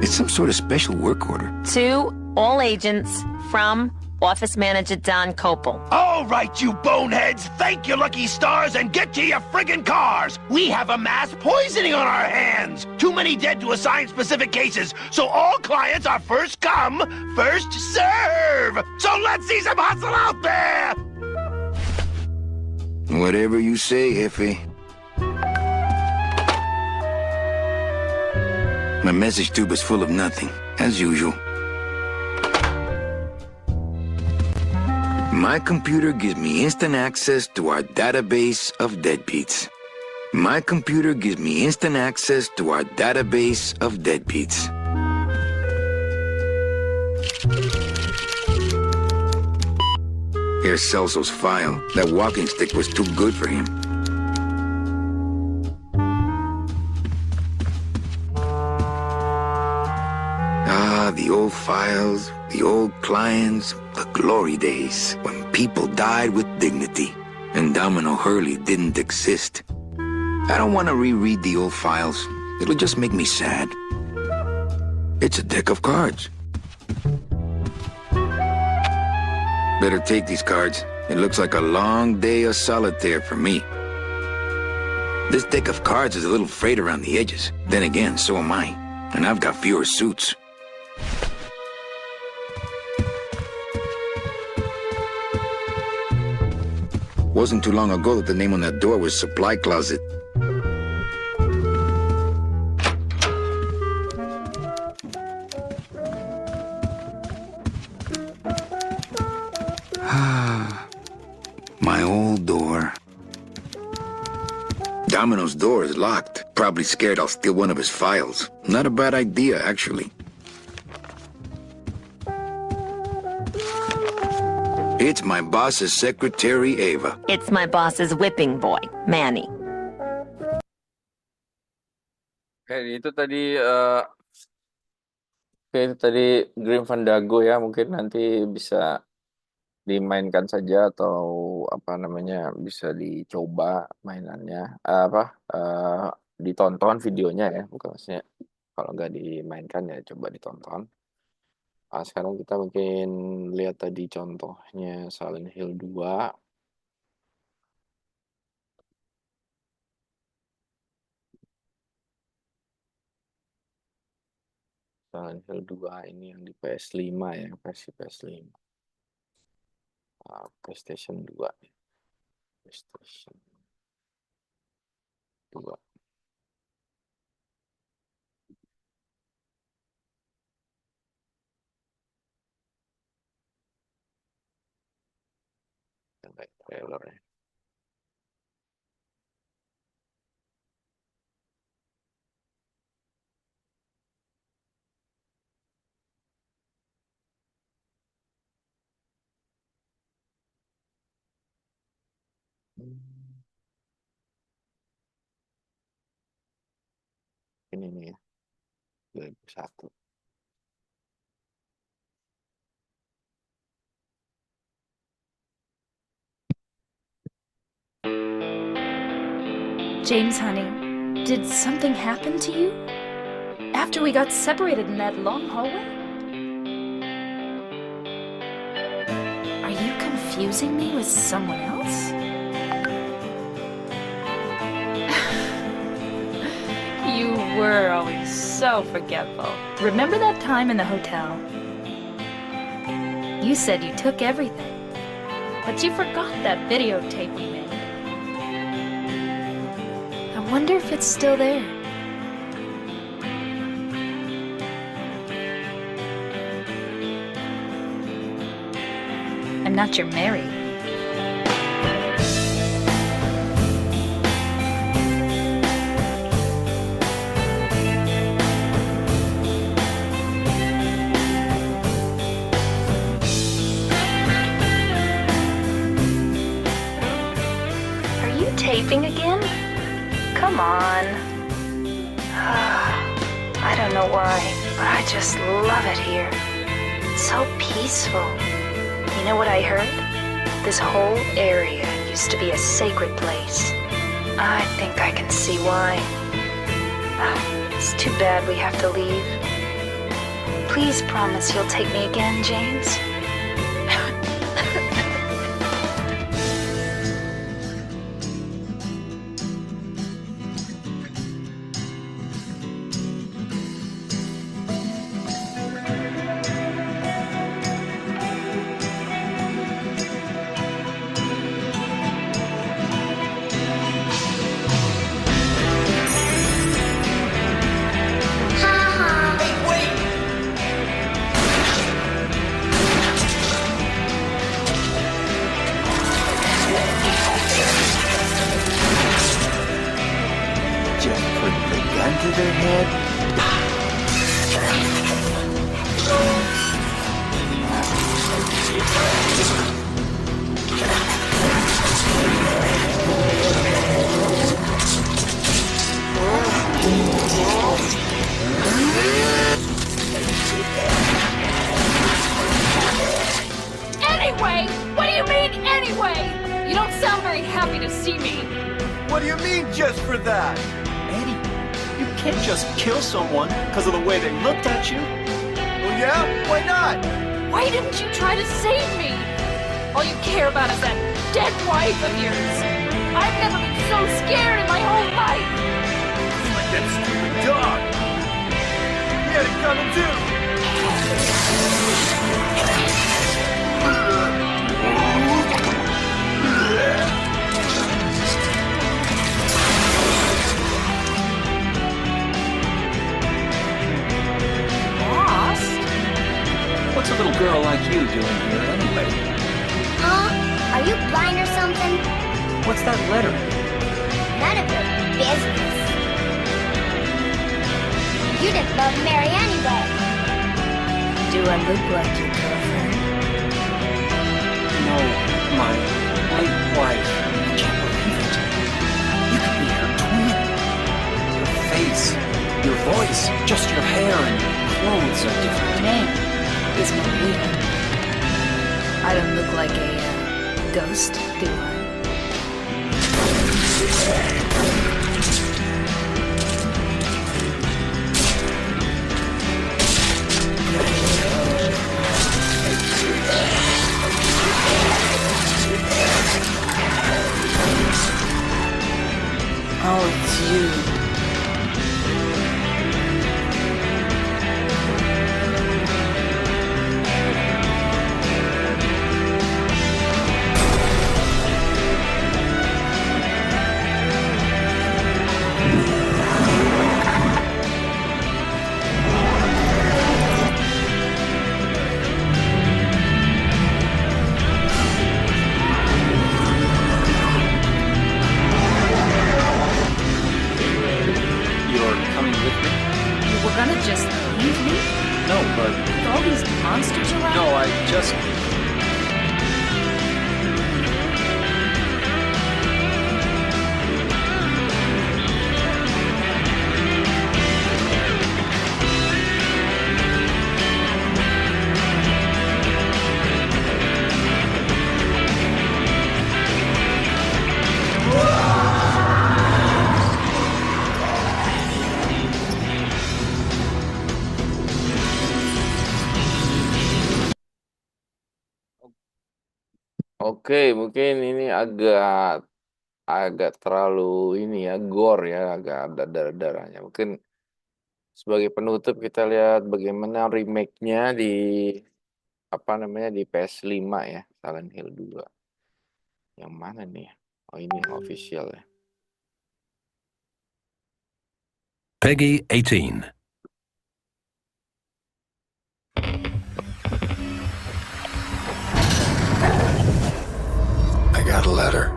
It's some sort of special work order. To all agents from Office Manager Don Copel. All right, you boneheads, thank your lucky stars and get to your friggin' cars. We have a mass poisoning on our hands. Too many dead to assign specific cases, so all clients are first come, first serve. So let's see some hustle out there. Whatever you say, Jefe. My message tube is full of nothing, as usual. My computer gives me instant access to our database of deadbeats. My computer gives me instant access to our database of deadbeats. Here's Celso's file. That walking stick was too good for him. Ah, the old files, the old clients, the glory days when people died with dignity and Domino Hurley didn't exist. I don't want to reread the old files. It'll just make me sad. It's a deck of cards. Better take these cards. It looks like a long day of solitaire for me. This deck of cards is a little frayed around the edges. Then again, so am I. And I've got fewer suits. Wasn't too long ago that the name on that door was Supply Closet. My old door. Domino's door is locked. Probably scared I'll steal one of his files. Not a bad idea, actually. It's my boss's secretary, Ava. It's my boss's whipping boy, Manny. Oke, itu tadi Grim Fandango ya, mungkin nanti bisa dimainkan saja atau apa namanya bisa dicoba mainannya ditonton videonya ya, bukan maksudnya kalau nggak dimainkan ya coba ditonton. Sekarang kita mungkin lihat tadi contohnya Silent Hill 2. Silent Hill 2 ini yang di PS5 ya, versi PS5. PlayStation 2. PlayStation 2. Sampai trailer ya. Ini nih ya, 2001. James, honey, did something happen to you? After we got separated in that long hallway? Are you confusing me with someone else? You were always so forgetful. Remember that time in the hotel? You said you took everything, but you forgot that videotape we made. I wonder if it's still there. I'm not your Mary. Are you taping again? Come on. I don't know why, but I just love it here. It's so peaceful. You know what I heard? This whole area used to be a sacred place. I think I can see why. It's too bad we have to leave. Please promise you'll take me again, James. Just put the gun to their head. Anyway? What do you mean, anyway? You don't sound very happy to see me. What do you mean just for that? Eddie, you can't just kill someone because of the way they looked at you. Well, yeah? Why not? Why didn't you try to save me? All you care about is that dead wife of yours. I've never been so scared in my whole life. Like that stupid dog. He had it coming too. Lost? What's a little girl like you doing here anyway? Huh? Are you blind or something? What's that letter? None of your business. You didn't love Mary anyway. Do I look like your girlfriend? No, my late wife. I can't believe it. You could be her twin. Your face, your voice, just your hair and clothes are different. Name is Maria. I don't look like a ghost, do I? Oh, it's you. You're coming with me? You were gonna just leave me? No, but With all these monsters around? no, I just. Oke, mungkin ini agak terlalu ini ya, gore ya, agak ada darah-darahnya. Mungkin sebagai penutup kita lihat bagaimana remake-nya di apa namanya di PS5 ya, Silent Hill 2. Yang mana nih? Oh, ini official ya. Peggy 18. I got a letter.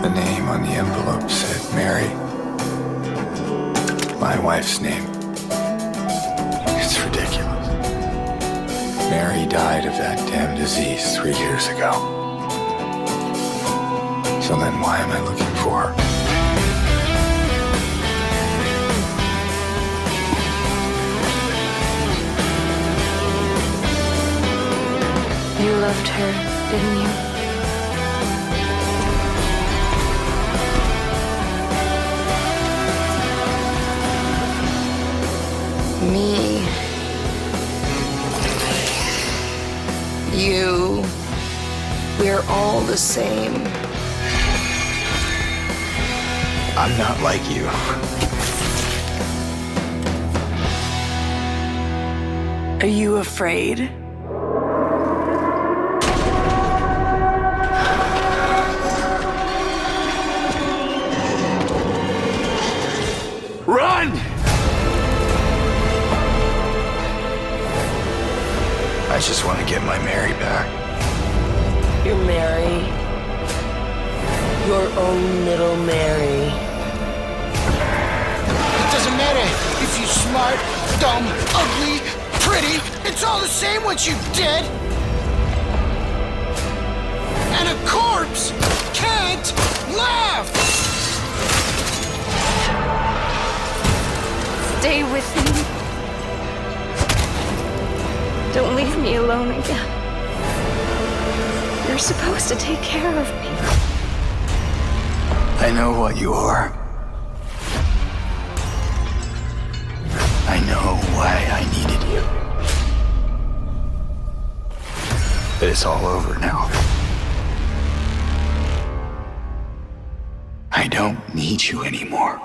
The name on the envelope said Mary. My wife's name. It's ridiculous. Mary died of that damn disease 3 years ago. So then why am I looking for her? You loved her, didn't you? Me. You. We're all the same. I'm not like you. Are you afraid? Run! I just want to get my Mary back. You're Mary. Your own little Mary. It doesn't matter if you're smart, dumb, ugly, pretty. It's all the same once you're dead. And a corpse can't laugh. Stay with me. Don't leave me alone again. You're supposed to take care of me. I know what you are. I know why I needed you. But it's all over now. I don't need you anymore.